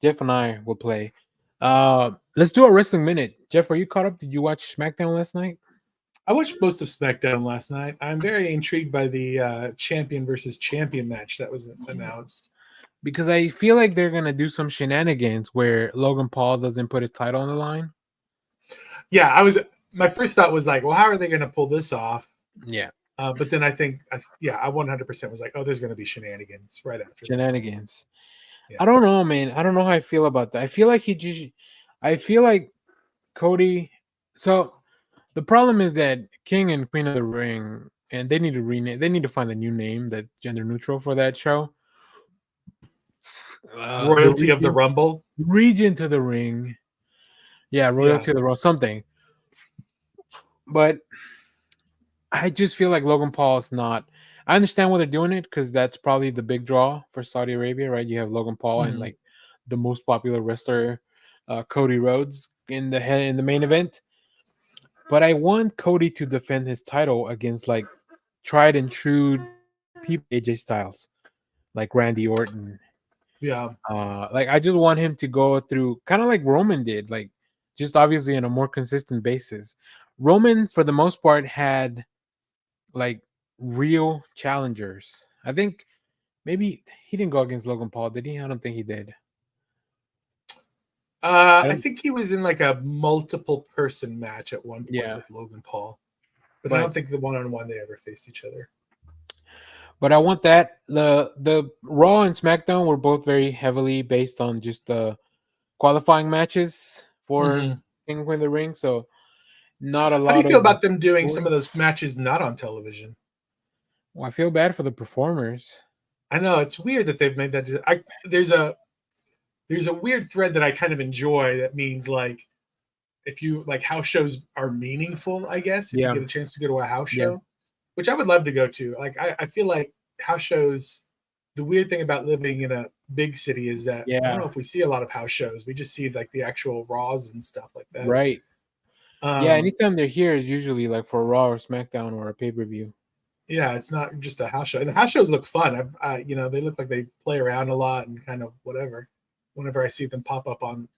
Jeff and I will play. Let's do a wrestling minute. Jeff, are you caught up? Did you watch SmackDown last night? I watched most of SmackDown last night. I'm very intrigued by the champion versus champion match that was announced. Because I feel like they're gonna do some shenanigans where Logan Paul doesn't put his title on the line. Yeah, my first thought was like, well, how are they going to pull this off? Yeah, But then I 100% was like, oh, there's going to be shenanigans right after shenanigans. Yeah. I don't know, man. I don't know how I feel about that. I feel like Cody. So the problem is that King and Queen of the Ring, and they need to rename. They need to find a new name that's gender neutral for that show. Royalty of the Rumble. Regent of the Ring. Yeah, Royalty of the Rumble, something. But I just feel like Logan Paul is not. I understand why they're doing it because that's probably the big draw for Saudi Arabia, right? You have Logan Paul and like the most popular wrestler, Cody Rhodes, in the main event. But I want Cody to defend his title against like tried and true people, AJ Styles, like Randy Orton. Yeah. Like I just want him to go through kind of like Roman did, like just obviously on a more consistent basis. Roman, for the most part, had like real challengers. I think maybe he didn't go against Logan Paul, did he? I don't think he did. I think he was in like a multiple person match at one point with Logan Paul, but I don't think the one-on-one they ever faced each other. But I want that. The Raw and SmackDown were both very heavily based on just the qualifying matches for King of the Ring. So not a lot. How do you feel of about them doing story. some of those matches not on television? Well, I feel bad for the performers. I know it's weird that they've made that. There's a weird thread that I kind of enjoy. That means like if you like house shows are meaningful, I guess if you Yeah, get a chance to go to a house yeah, show, which I would love to go to. Like I feel like house shows. The weird thing about living in a big city is that I don't know yeah. if we see a lot of house shows. We just see like the actual Raws and stuff like that. Right. Yeah. Um, Anytime they're here is usually like for a Raw or SmackDown or a pay-per-view. yeah, it's not just a house show. And the house shows look fun. They look like they play around a lot and kind of whatever. Whenever I see them pop up on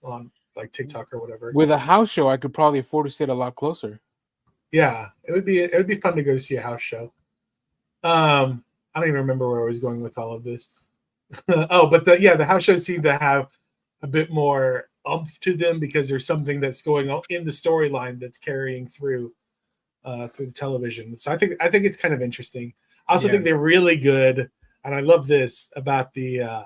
like TikTok or whatever. With a house show, I could probably afford to sit a lot closer. Yeah, it would be fun to go see a house show. I don't even remember where I was going with all of this. Oh, but the house shows seem to have a bit more umph to them because there's something that's going on in the storyline that's carrying through the television. So I think it's kind of interesting. I also think they're really good, and I love this about the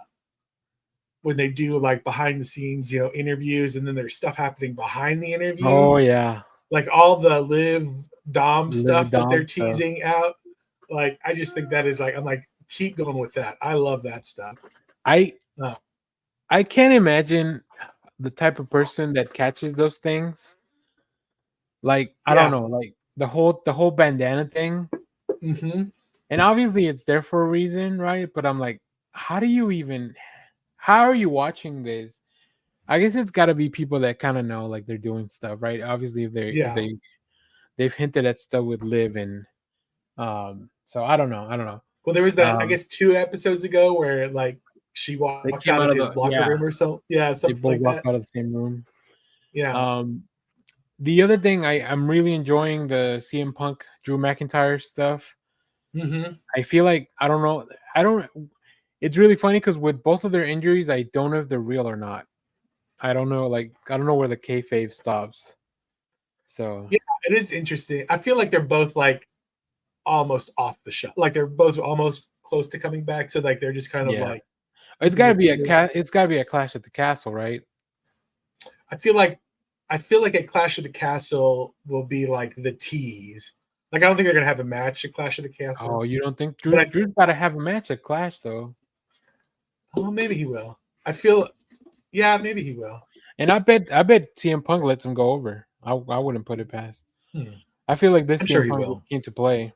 when they do like behind the scenes, interviews, and then there's stuff happening behind the interview. Oh yeah, like all the Liv Dom Live stuff that they're Dom stuff. teasing out. Like I just think that is like I'm like keep going with that. I love that stuff. I can't imagine the type of person that catches those things. Like I don't know, like the whole bandana thing. Mm-hmm. And obviously it's there for a reason, right? But I'm like, how are you watching this? I guess it's got to be people that kind of know like they're doing stuff, right? Obviously if they've hinted at stuff with Liv and so I don't know. Well, there was that I guess 2 episodes ago where like she They walks came out out of of his the locker room or so. Yeah, they something both like walked that. out of the same room. Yeah. The other thing I'm really enjoying the CM Punk Drew McIntyre stuff. Mm-hmm. I feel like I don't. It's really funny because with both of their injuries, I don't know if they're real or not. I don't know. Like I don't know where the kayfabe stops. So Yeah, it is interesting. I feel like they're both like almost off the shot. Like they're both almost close to coming back. So like they're just kind of like it's got to be a Clash at the Castle, right? I feel like at Clash of the Castle will be like the tease. Like I don't think they're gonna have a match at Clash of the Castle. Oh, you don't think Drew's got to have a match at Clash though? Oh, maybe he will. I feel, yeah, maybe he will. And I bet CM Punk lets him go over. I wouldn't put it past. I feel like this CM Punk came to play.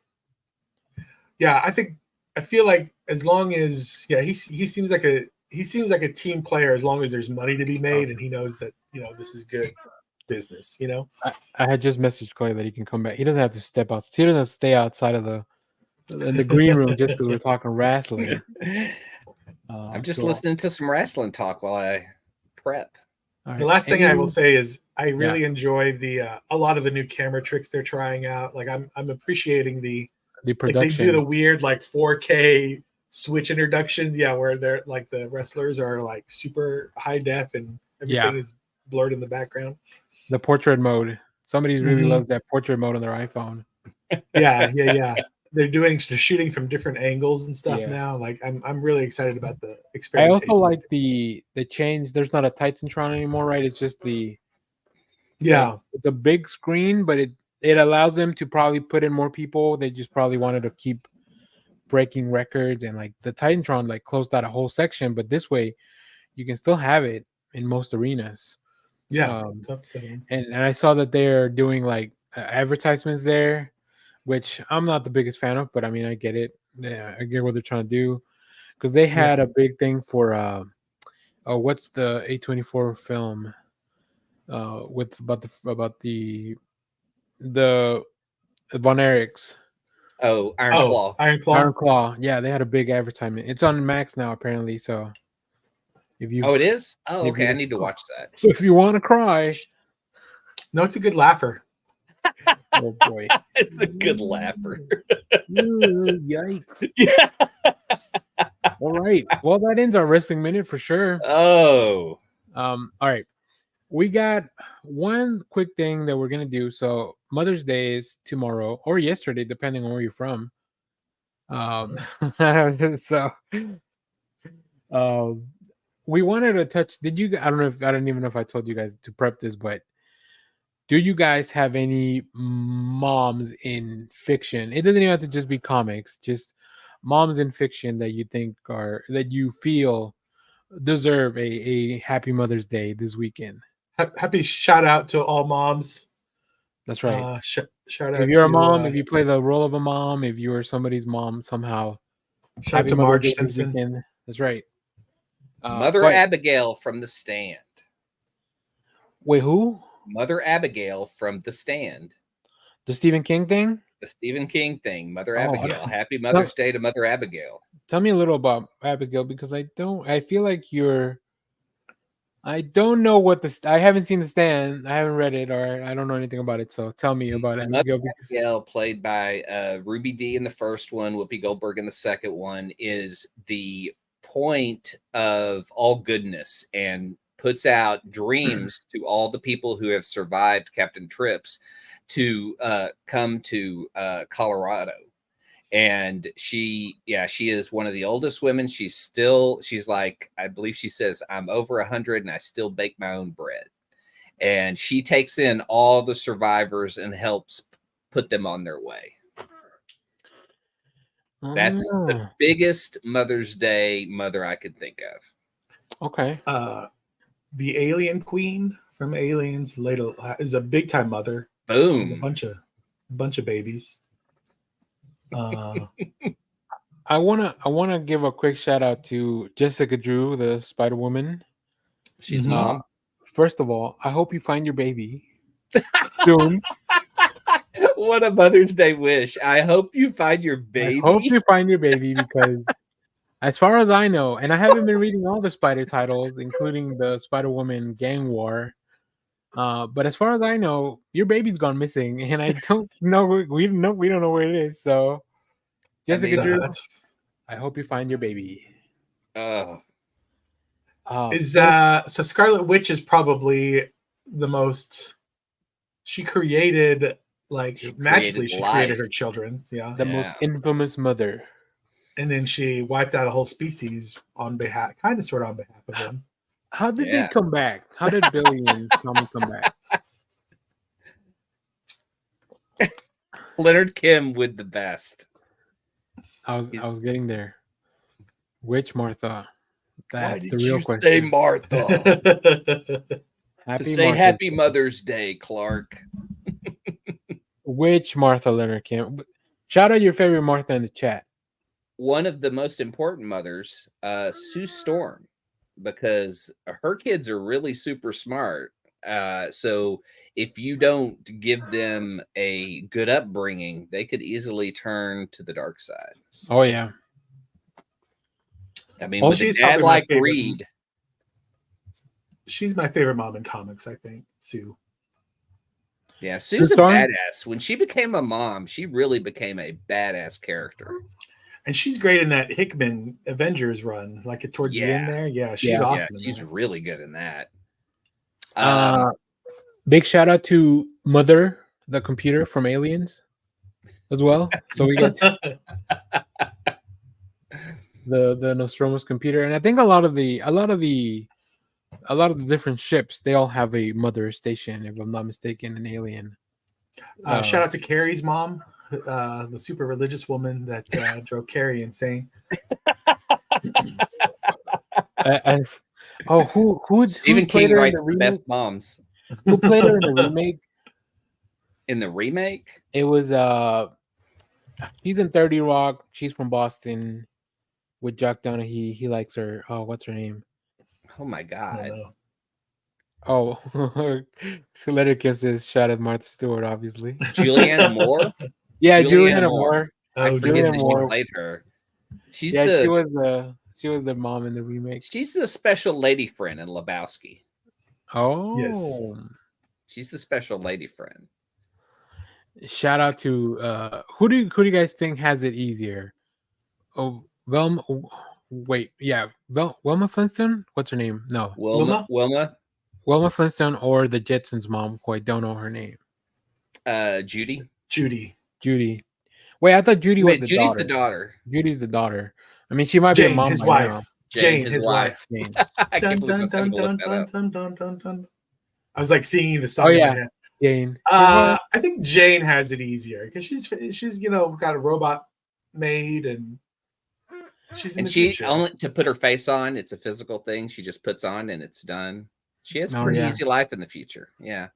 Yeah, I feel like as long as he seems like a team player as long as there's money to be made and he knows that this is good business. I had just messaged Clay that he can come back. He doesn't have to step out. He doesn't have to stay outside of the green room just because we're talking wrestling. I'm just listening to some wrestling talk while I prep. Right. The last thing I will say is I really enjoy the a lot of the new camera tricks they're trying out. Like I'm appreciating the production. Like they do the weird like 4K switch introduction, where they're like the wrestlers are like super high def and everything is blurred in the background. The portrait mode. Somebody really loves that portrait mode on their iPhone. Yeah. They're shooting from different angles and stuff now. Like I'm really excited about the experimentation. I also like the change. There's not a Titantron anymore, right? It's just it's a big screen, but it allows them to probably put in more people. They just probably wanted to keep breaking records, and like the Titantron like closed out a whole section, but this way you can still have it in most arenas. And I saw that they're doing like advertisements there, which I'm not the biggest fan of, but I mean I get it. Yeah, I get what they're trying to do because they had a big thing for what's the A24 film with about the Von Erichs. Oh, Iron Claw. Yeah, they had a big advertisement. It's on Max now apparently. So if you it is. Oh, okay. I need to watch that. So if you want to cry, no, it's a good laugher. Oh boy, it's a good laugher. Yikes! Yeah. All right. Well, that ends our wrestling minute for sure. Oh. All right. We got one quick thing that we're gonna do. So Mother's Day is tomorrow or yesterday, depending on where you're from. We wanted to touch. I don't even know if I told you guys to prep this, but do you guys have any moms in fiction? It doesn't even have to just be comics, just moms in fiction that you think are that you feel deserve a happy Mother's Day this weekend. Happy shout out to all moms. That's right. Shout If out you're to a mom, if you play the role of a mom, if you are somebody's mom somehow, shout out happy to Mother's Marge Day this Simpson. weekend. That's right. Mother but- Abigail from The Stand. Wait, who? Mother Abigail from The Stand. The Stephen King thing? The Stephen King thing. Mother Oh, Abigail. Happy Mother's Day to Mother Abigail. Tell me a little about Abigail, because I feel like I don't know what I haven't seen The Stand. I haven't read it, or I don't know anything about it. So tell me about Abigail. Abigail, played by Ruby Dee in the first one, Whoopi Goldberg in the second one, is the point of all goodness and puts out dreams to all the people who have survived Captain Trips to come to Colorado. And she is one of the oldest women. She's like, I believe she says, I'm over 100 and I still bake my own bread. And she takes in all the survivors and helps put them on their way. That's the biggest Mother's Day mother I could think of. Okay. The Alien Queen from Aliens later is a big time mother. Boom. There's a bunch of babies. I wanna give a quick shout out to Jessica Drew, the Spider Woman. She's mom. First of all, I hope you find your baby soon. What a Mother's Day wish. I hope you find your baby. I hope you find your baby, because as far as I know, and I haven't been reading all the Spider titles, including the Spider-Woman Gang War, but as far as I know, your baby's gone missing, and I don't know. We don't know where it is. So, Jessica Drew, I hope you find your baby. Oh. So Scarlet Witch is probably the most. She created magically. She created her children. Yeah, the most infamous mother. And then she wiped out a whole species on behalf of them. How did they come back? How did Billy and Tommy come back? Leonard Kim with the best. I was getting there. Which Martha? That's the real question. Say Martha. Happy Mother's Day, Clark. Which Martha, Leonard Kim? Shout out your favorite Martha in the chat. One of the most important mothers, Sue Storm, because her kids are really super smart. So if you don't give them a good upbringing, they could easily turn to the dark side. Oh yeah. I mean, with a dad like Reed. She's my favorite mom in comics, I think, Sue. Yeah, Sue's a badass. When she became a mom, she really became a badass character. And she's great in that Hickman Avengers run, towards the end there. Yeah, she's awesome. Yeah, she's really good in that. Big shout out to Mother, the computer from Aliens, as well. So we get the Nostromo's computer, and I think a lot of the different ships, they all have a mother station, if I'm not mistaken, in Alien. Shout out to Carrie's mom, the super religious woman that drove Carrie insane. Who Stephen King writes the best moms. Who played her in the remake? In the remake? It was he's in 30 Rock. She's from Boston with Jack Donaghy. He likes her. Oh, what's her name? Oh my god. Oh, Leonard Kim says shout out Martha Stewart, obviously. Julianne Moore? Yeah, Julianne Moore. I forget that she played her. She was the mom in the remake. She's the special lady friend in Lebowski. Oh, yes. She's the special lady friend. Shout out to who do you guys think has it easier? Oh, Velma. Wait, yeah, Wilma Flintstone. What's her name? No, Wilma Flintstone, or the Jetsons' mom, who I don't know her name. Judy. Wait, I thought Judy was the Judy's daughter. the daughter. Judy's the daughter. I mean, she might Jane, be a mom. His wife. Jane, his wife. Dun, dun, dun, dun, dun, dun, dun, dun. I was singing the song. Oh yeah, Jane. Go I think Jane has it easier because she's got a robot maid and she's in And the she future. only to put her face on, it's a physical thing. She just puts on and it's done. She has a Oh, pretty yeah. easy life in the future. Yeah.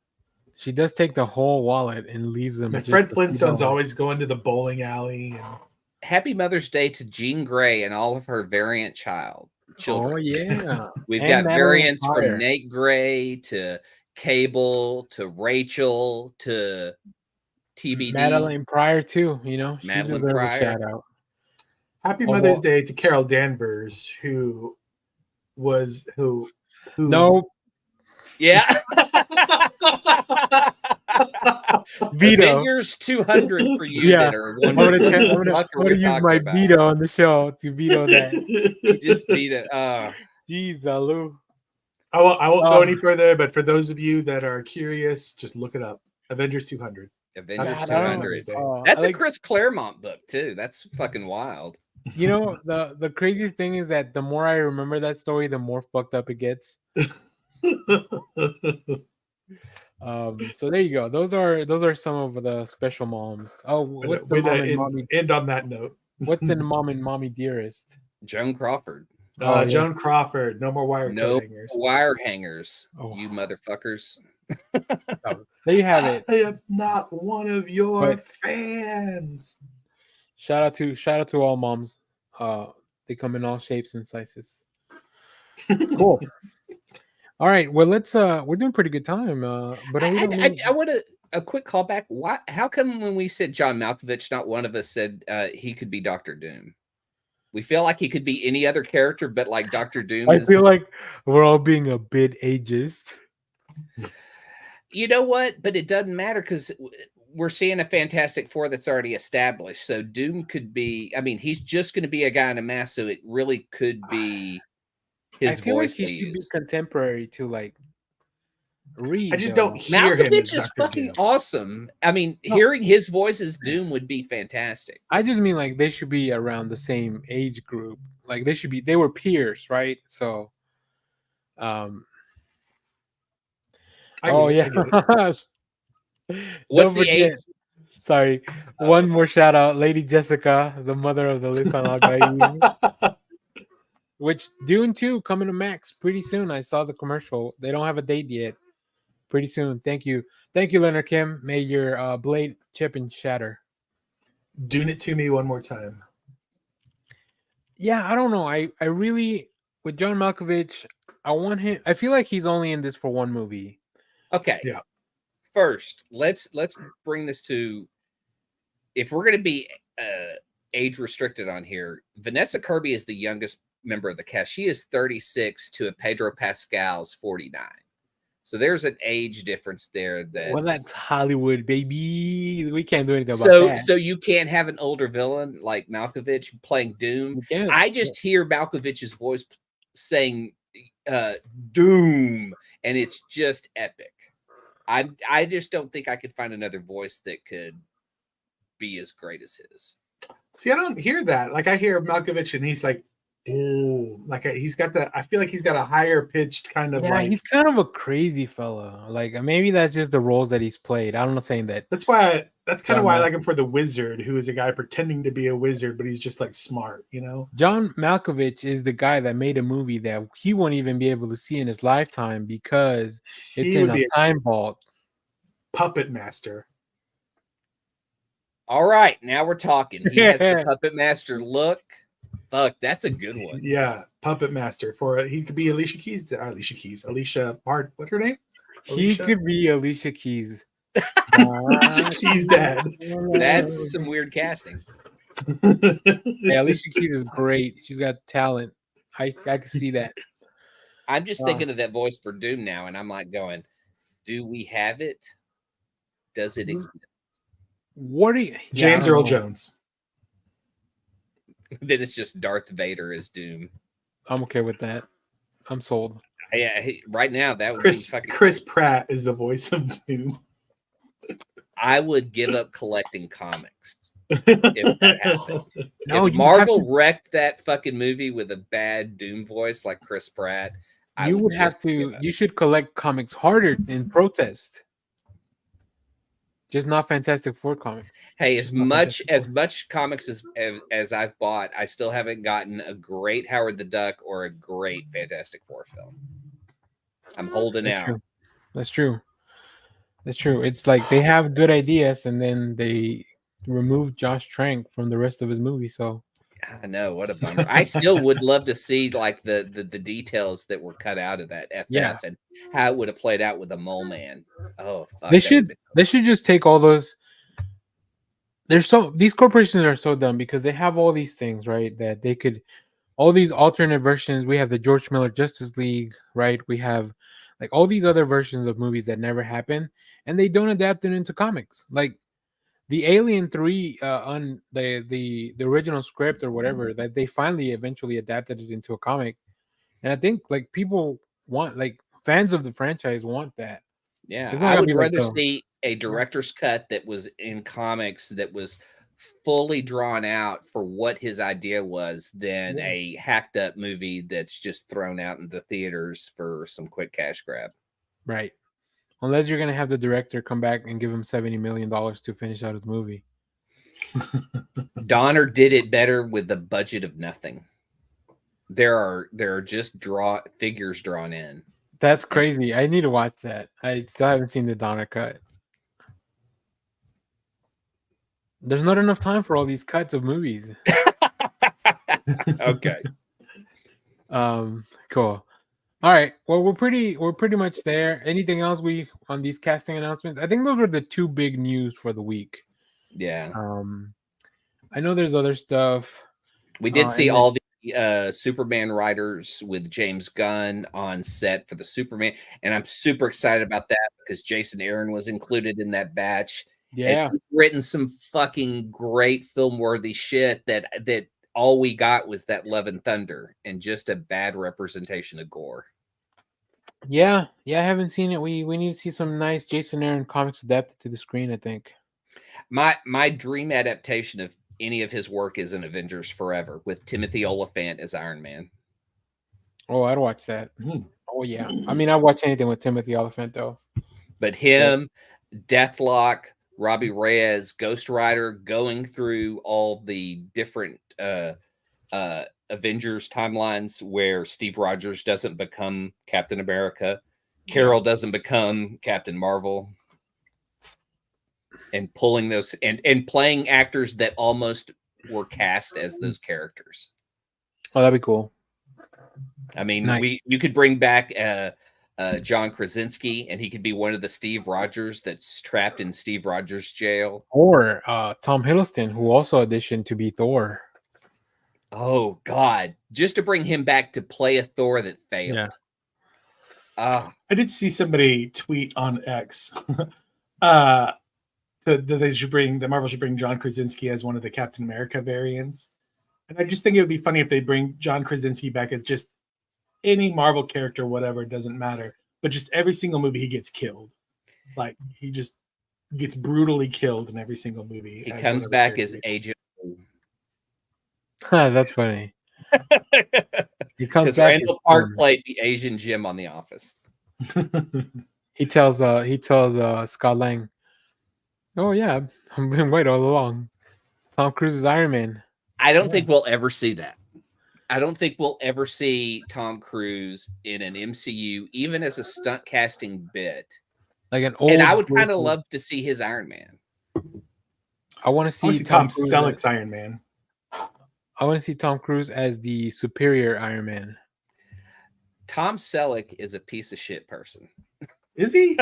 She does take the whole wallet and leaves them. My just Fred a few Flintstone's dollars. always going to the bowling alley. And... Happy Mother's Day to Jean Grey and all of her variant children. Oh yeah, We've and got Madeline variants Pryor. from Nate Gray to Cable to Rachel to TBD. Madeline Pryor too. You know, she Madeline deserves a Pryor. shout out. Happy Oh, Mother's well- Day to Carol Danvers, who's No, Yeah. veto. Avengers 200 for you Yeah, that are I'm wondering gonna, what the fuck I'm are gonna we use talking my about. veto on the show to veto that. He just beat it. Jeez, Lou. I won't go any further, but for those of you that are curious, just look it up. Avengers 200. Avengers Happy 200. Mother's Day. That's like, a Chris Claremont book too. That's fucking wild. You know, the craziest thing is that the more I remember that story, the more fucked up it gets. So there you go. Those are some of the special moms. Oh, what's the mom and mommy? End on that note. What's the mom and mommy dearest? Joan Crawford. Oh, yeah. Joan Crawford. No more wire No coat hangers. wire hangers. Oh. You motherfuckers. Oh, there you have it. I am not one of your But- fans. Shout out to all moms. They come in all shapes and sizes. Cool. All right. Well, let's. We're doing pretty good time. But I want a quick callback. Why? How come when we said John Malkovich, not one of us said he could be Doctor Doom? We feel like he could be any other character, but like Doctor Doom. I feel like we're all being a bit ageist. You know what? But it doesn't matter because we're seeing a Fantastic Four that's already established. So Doom could be. I mean, he's just going to be a guy in a mask, so it really could be his I feel voice. like he should be contemporary to like Reed. I just don't hear him as Malkovich is Dr. fucking Doom. awesome. I mean, hearing his voice as Doom would be fantastic. I just mean like they should be around the same age group. Like they were peers, right? So, yeah. What's the age? Sorry, one more shout out, Lady Jessica, the mother of the Lisan Al-Gaib. Which Dune 2 coming to Max pretty soon. I saw the commercial. They don't have a date yet. Pretty soon. Thank you, Leonard Kim. May your blade chip and shatter. Dune it to me one more time. Yeah, I don't know. I really, with John Malkovich, I want him. I feel like he's only in this for one movie. Okay. Yeah. First, let's bring this to, if we're going to be age restricted on here, Vanessa Kirby is the youngest member of the cast. She is 36 to a Pedro Pascal's 49. So there's an age difference there. That's Hollywood, baby. We can't do anything about that. So you can't have an older villain like Malkovich playing Doom. I just hear Malkovich's voice saying Doom, and it's just epic. I just don't think I could find another voice that could be as great as his. See, I don't hear that. Like I hear Malkovich and he's like, "Ooh," like he's got that. I feel like he's got a higher pitched kind of like. He's kind of a crazy fella. Like maybe that's just the roles that he's played. I'm not saying that. That's why. That's kind of why I like him for the Wizard, who is a guy pretending to be a wizard, but he's just like smart, you know. John Malkovich is the guy that made a movie that he won't even be able to see in his lifetime because it's in a time vault. Puppet master. All right, now we're talking. He has the Puppet Master look. Fuck, that's a good one. Yeah, Puppet Master. He could be Alicia Hart. What's her name? He could be Alicia Keys. Alicia Keys' dad. That's some weird casting. Yeah, Alicia Keys is great. She's got talent. I can see that. I'm just thinking of that voice for Doom now, and I'm like going, do we have it? Does it exist? What are you, James Earl Jones? Then it's just Darth Vader as Doom. I'm okay with that. I'm sold. Yeah, right now that would be fucking Chris Pratt is the voice of Doom. I would give up collecting comics if that happened. No, if Marvel wrecked that fucking movie with a bad Doom voice like Chris Pratt, you would have to. You should collect comics harder in protest. Just not Fantastic Four comics. Hey, Just not Fantastic Four. as much comics as I've bought, I still haven't gotten a great Howard the Duck or a great Fantastic Four film. I'm holding That's out. true. That's true. That's true. It's like they have good ideas, and then they remove Josh Trank from the rest of his movie. So I know, what a bummer. I still would love to see like the details that were cut out of that FF Yeah. and how it would have played out with the Mole Man. Oh, fuck, they should just take all those. These corporations are so dumb because they have all these things, right? That they could, all these alternate versions. We have the George Miller Justice League, right? We have like all these other versions of movies that never happen, and they don't adapt it into comics. Like the Alien 3 on the original script or whatever, that they finally eventually adapted it into a comic. And I think like people want, like fans of the franchise want that. Yeah, It's not I gonna would be like rather see a director's cut that was in comics that was fully drawn out for what his idea was than a hacked up movie that's just thrown out in the theaters for some quick cash grab. right. Unless you're gonna have the director come back and give him $70 million to finish out his movie. Donner did it better with the budget of nothing. There are just figures drawn in. That's crazy. I need to watch that. I still haven't seen the Donner cut. There's not enough time for all these cuts of movies. Okay. Cool. All right. Well, we're pretty much there. Anything else on these casting announcements? I think those were the two big news for the week. Yeah. I know there's other stuff. We did see all the Superman writers with James Gunn on set for the Superman, and I'm super excited about that because Jason Aaron was included in that batch. Yeah, and he's written some fucking great film-worthy shit that all we got was that Love and Thunder and just a bad representation of gore. Yeah, I haven't seen it. We need to see some nice Jason Aaron comics adapted to the screen, I think. My dream adaptation of any of his work is in Avengers Forever with Timothy Olyphant as Iron Man. Oh, I'd watch that. Oh yeah. I mean, I'd watch anything with Timothy Olyphant though. But him, Deathlock, Robbie Reyes, Ghost Rider, going through all the different Avengers timelines where Steve Rogers doesn't become Captain America, Carol doesn't become Captain Marvel, and pulling those and playing actors that almost were cast as those characters. Oh, that'd be cool. I mean, you could bring back John Krasinski, and he could be one of the Steve Rogers that's trapped in Steve Rogers jail. Or Tom Hiddleston, who also auditioned to be Thor. Oh God! Just to bring him back to play a Thor that failed. Yeah. I did see somebody tweet on X that Marvel should bring John Krasinski as one of the Captain America variants. And I just think it would be funny if they bring John Krasinski back as just any Marvel character, whatever, it doesn't matter. But just every single movie he gets killed. Like he just gets brutally killed in every single movie. He comes back as Agent. That's funny. He comes back. Randall Park played the Asian Jim on The Office. He tells Scott Lang, "Oh yeah, I've been right all along. Tom Cruise is Iron Man." I don't think we'll ever see that. I don't think we'll ever see Tom Cruise in an MCU, even as a stunt casting bit. Like an old. And I would kind of love to see his Iron Man. I want to see Tom Selleck's Iron Man. I want to see Tom Cruise as the superior Iron Man. Tom Selleck is a piece of shit person. Is he?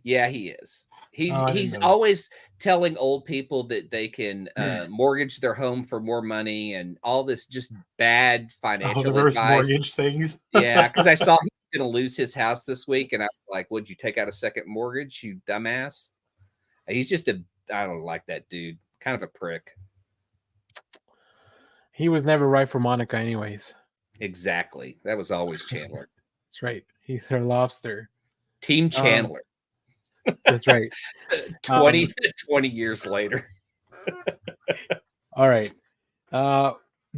Yeah, he is. He's always telling old people that they can mortgage their home for more money and all this just bad financial reverse advice. Mortgage things. Yeah, because I saw he was going to lose his house this week, and I was like, "Would you take out a second mortgage, you dumbass?" He's just I don't like that dude. Kind of a prick. He was never right for Monica, anyways. Exactly. That was always Chandler. That's right. He's her lobster. Team Chandler. That's right. 20 years later. All right.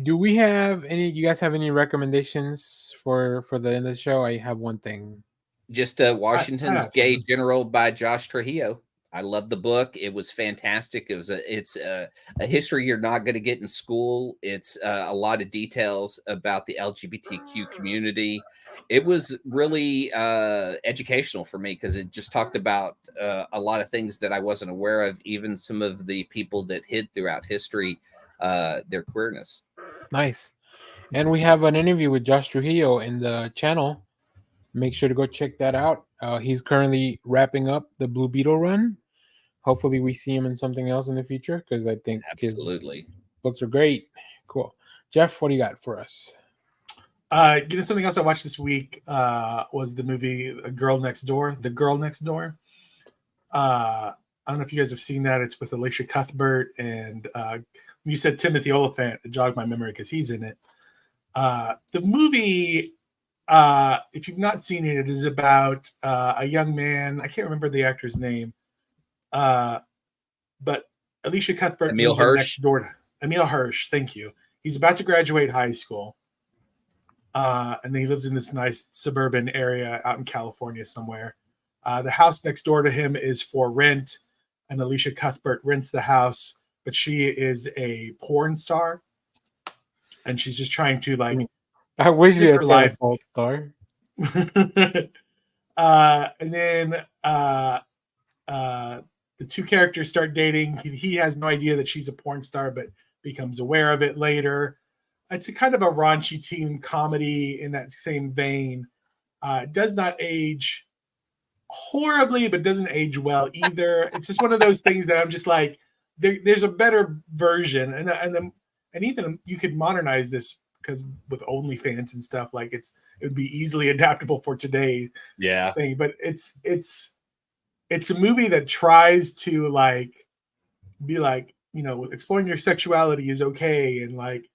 Do we have any? You guys have any recommendations for the end of the show? I have one thing. Just Washington's Gay General by Josh Trujillo. I love the book. It was fantastic. It's a history you're not going to get in school. It's a lot of details about the LGBTQ community. It was really educational for me because it just talked about a lot of things that I wasn't aware of, even some of the people that hid throughout history their queerness. Nice. And we have an interview with Josh Trujillo in the channel. Make sure to go check that out. He's currently wrapping up the Blue Beetle run. Hopefully, we see him in something else in the future because I think his Absolutely. books are great. Cool. Jeff, what do you got for us? Something else I watched this week was the movie The Girl Next Door. I don't know if you guys have seen that. It's with Alicia Cuthbert, and you said Timothy Oliphant. It jogged my memory because he's in it. The movie, if you've not seen it, it is about a young man. I can't remember the actor's name, but Alicia Cuthbert Emil lives in Hirsch. next door to Emil Hirsch. Thank you. He's about to graduate high school. And then he lives in this nice suburban area out in California somewhere. The house next door to him is for rent, and Alicia Cuthbert rents the house, but she is a porn star, and she's just trying to like. I wish you had her said life. a porn star. And then the two characters start dating. He has no idea that she's a porn star, but becomes aware of it later. It's a kind of a raunchy teen comedy in that same vein. It does not age horribly, but doesn't age well either. It's just one of those things that I'm just like, there's a better version, and even you could modernize this because with OnlyFans and stuff, like it would be easily adaptable for today. Yeah. Thing, but it's a movie that tries to like be like, exploring your sexuality is okay, and like.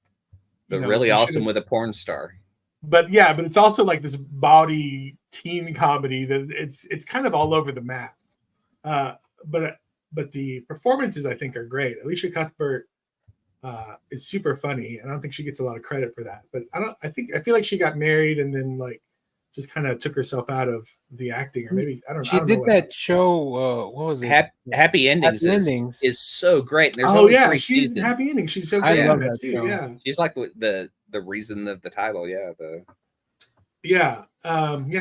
But really awesome with a porn star. But yeah, but it's also like this bawdy teen comedy that it's kind of all over the map. But the performances I think are great. Alicia Cuthbert is super funny, and I don't think she gets a lot of credit for that. But I feel like she got married and then like just kind of took herself out of the acting, or maybe I don't know. She did that show. What was it? Happy Endings. Happy Endings is so great. And there's only 3 she's seasons. Happy Endings. She's so great. I love that too. Show. Yeah, she's like the reason of the title. Yeah,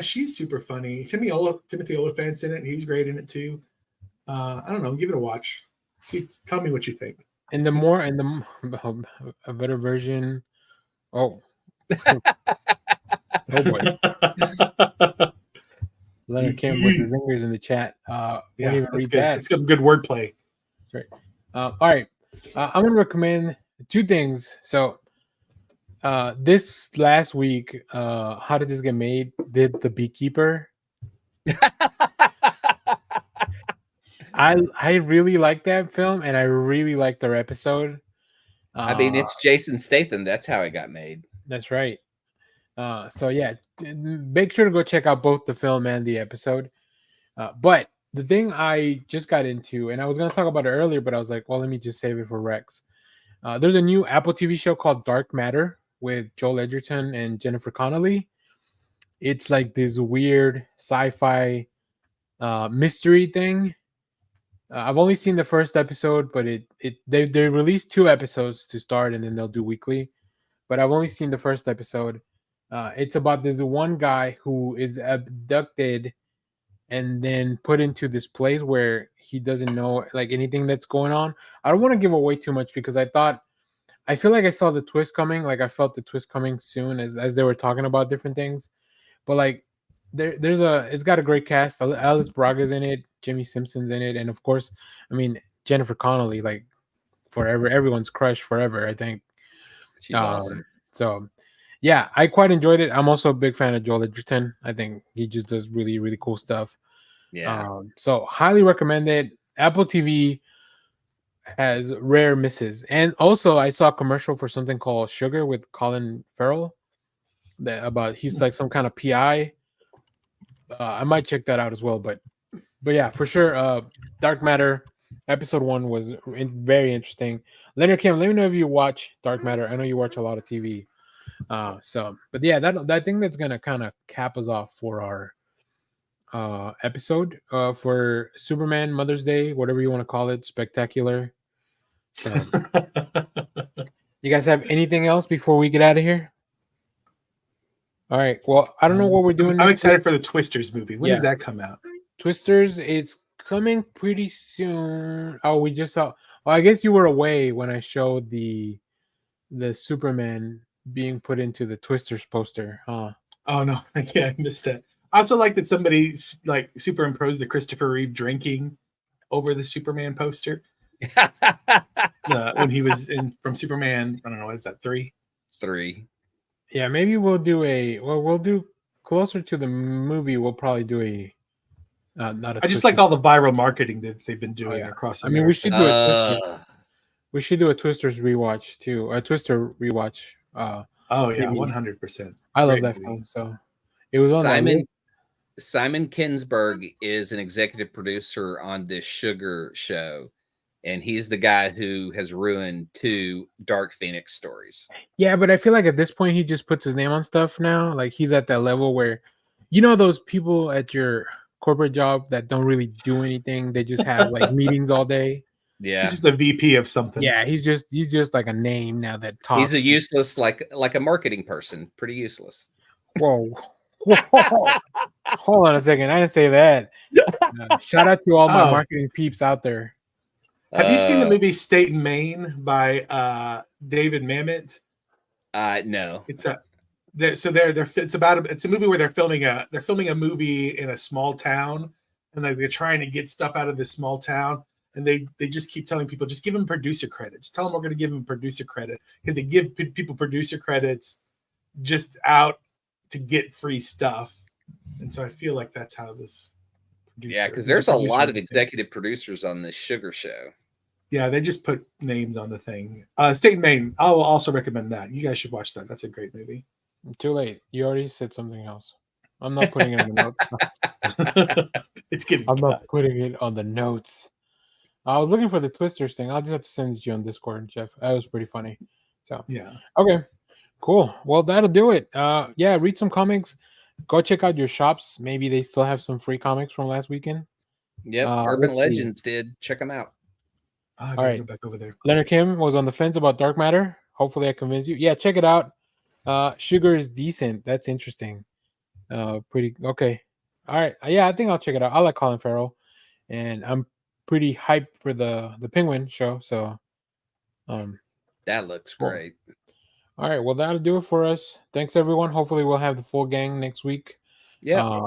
she's super funny. Timothy Oliphant's in it. And he's great in it too. I don't know. Give it a watch. Tell me what you think. And a better version. Oh. Oh boy. Leonard Kim with his fingers in the chat. Yeah, even that's read good. that. It's good wordplay. That's right. All right. I'm going to recommend 2 things. So this last week, How Did This Get Made? Did The Beekeeper. I really like that film, and I really like their episode. I mean, it's Jason Statham. That's how it got made. That's right. So yeah, make sure to go check out both the film and the episode. But the thing I just got into, and I was going to talk about it earlier, but I was like, well, let me just save it for Rex. There's a new Apple TV show called Dark Matter with Joel Edgerton and Jennifer Connelly. It's like this weird sci-fi mystery thing. I've only seen the first episode, but they released 2 episodes to start, and then they'll do weekly. But I've only seen the first episode. It's about this one guy who is abducted and then put into this place where he doesn't know like anything that's going on. I don't want to give away too much because I feel like I saw the twist coming. Like I felt the twist coming soon as they were talking about different things. But like it's got a great cast. Alice Braga's in it, Jimmy Simpson's in it, and of course, I mean Jennifer Connelly, like forever, everyone's crush forever, I think. She's awesome. So yeah, I quite enjoyed it. I'm also a big fan of Joel Edgerton. I think he just does really, really cool stuff. Yeah. So highly recommend it. Apple TV has rare misses. And also I saw a commercial for something called Sugar with Colin Farrell. He's like some kind of PI. I might check that out as well. But yeah, for sure. Dark Matter episode 1 was very interesting. Leonard Kim, let me know if you watch Dark Matter. I know you watch a lot of TV. But yeah, I think that's gonna kind of cap us off for episode for Superman Mother's Day, whatever you want to call it, spectacular. So, you guys have anything else before we get out of here? All right. Well, I don't know what we're doing. I'm next excited week. for the Twisters movie. When does that come out? Twisters, it's coming pretty soon. Oh, we just saw. Well, I guess you were away when I showed the Superman being put into the Twisters poster, huh? Oh no, I missed that. I also like that somebody like superimposed the Christopher Reeve drinking over the Superman poster when he was in from Superman. I don't know, what is that 3? Yeah, maybe we'll do closer to the movie. We'll probably do a not a. I just like all the viral marketing that they've been doing across America. I mean, we should do a Twister. We should do a Twisters rewatch too. A Twister rewatch. Oh yeah, 100%. I love that film. So it was on Simon Kinberg is an executive producer on this Sugar show, and he's the guy who has ruined 2 Dark Phoenix stories. Yeah, but I feel like at this point he just puts his name on stuff now. Like he's at that level where, you know, those people at your corporate job that don't really do anything. They just have like meetings all day. Yeah, he's just a VP of something. Yeah, he's just like a name now that talks. He's a useless, like a marketing person. Pretty useless. Whoa. Hold on a second. I didn't say that. Shout out to all my marketing peeps out there. Have you seen the movie State and Maine by David Mamet? No. It's it's a movie where they're filming a movie in a small town, and they're trying to get stuff out of this small town, and they just keep telling people, just give them producer credit. Just tell them we're going to give them producer credit, because they give people producer credits just out to get free stuff. And so I feel like that's how this producer. Yeah, because there's a lot of executive producers on this Sugar show. Yeah, they just put names on the thing. State and Maine, I will also recommend that. You guys should watch that. That's a great movie. Too late. You already said something else. I'm not putting it on the notes. It's getting I'm not putting it on the notes. I was looking for the Twisters thing. I'll just have to send it to you on Discord, Jeff. That was pretty funny. So yeah. Okay. Cool. Well, that'll do it. Yeah, read some comics. Go check out your shops. Maybe they still have some free comics from last weekend. Yep, Urban Legends did. Check them out. All right, go back over there. Leonard Kim was on the fence about Dark Matter. Hopefully, I convinced you. Yeah, check it out. Sugar is decent. That's interesting. Pretty okay. All right. Yeah, I think I'll check it out. I like Colin Farrell, and I'm pretty hyped for the Penguin show. So, that looks great. All right. Well, that'll do it for us. Thanks, everyone. Hopefully, we'll have the full gang next week. Yeah.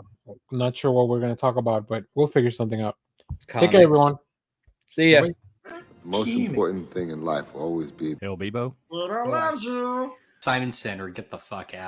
Not sure what we're going to talk about, but we'll figure something out. Comics. Take care, everyone. See ya. The most important thing in life will always be El Bebo. Simon Center, get the fuck out.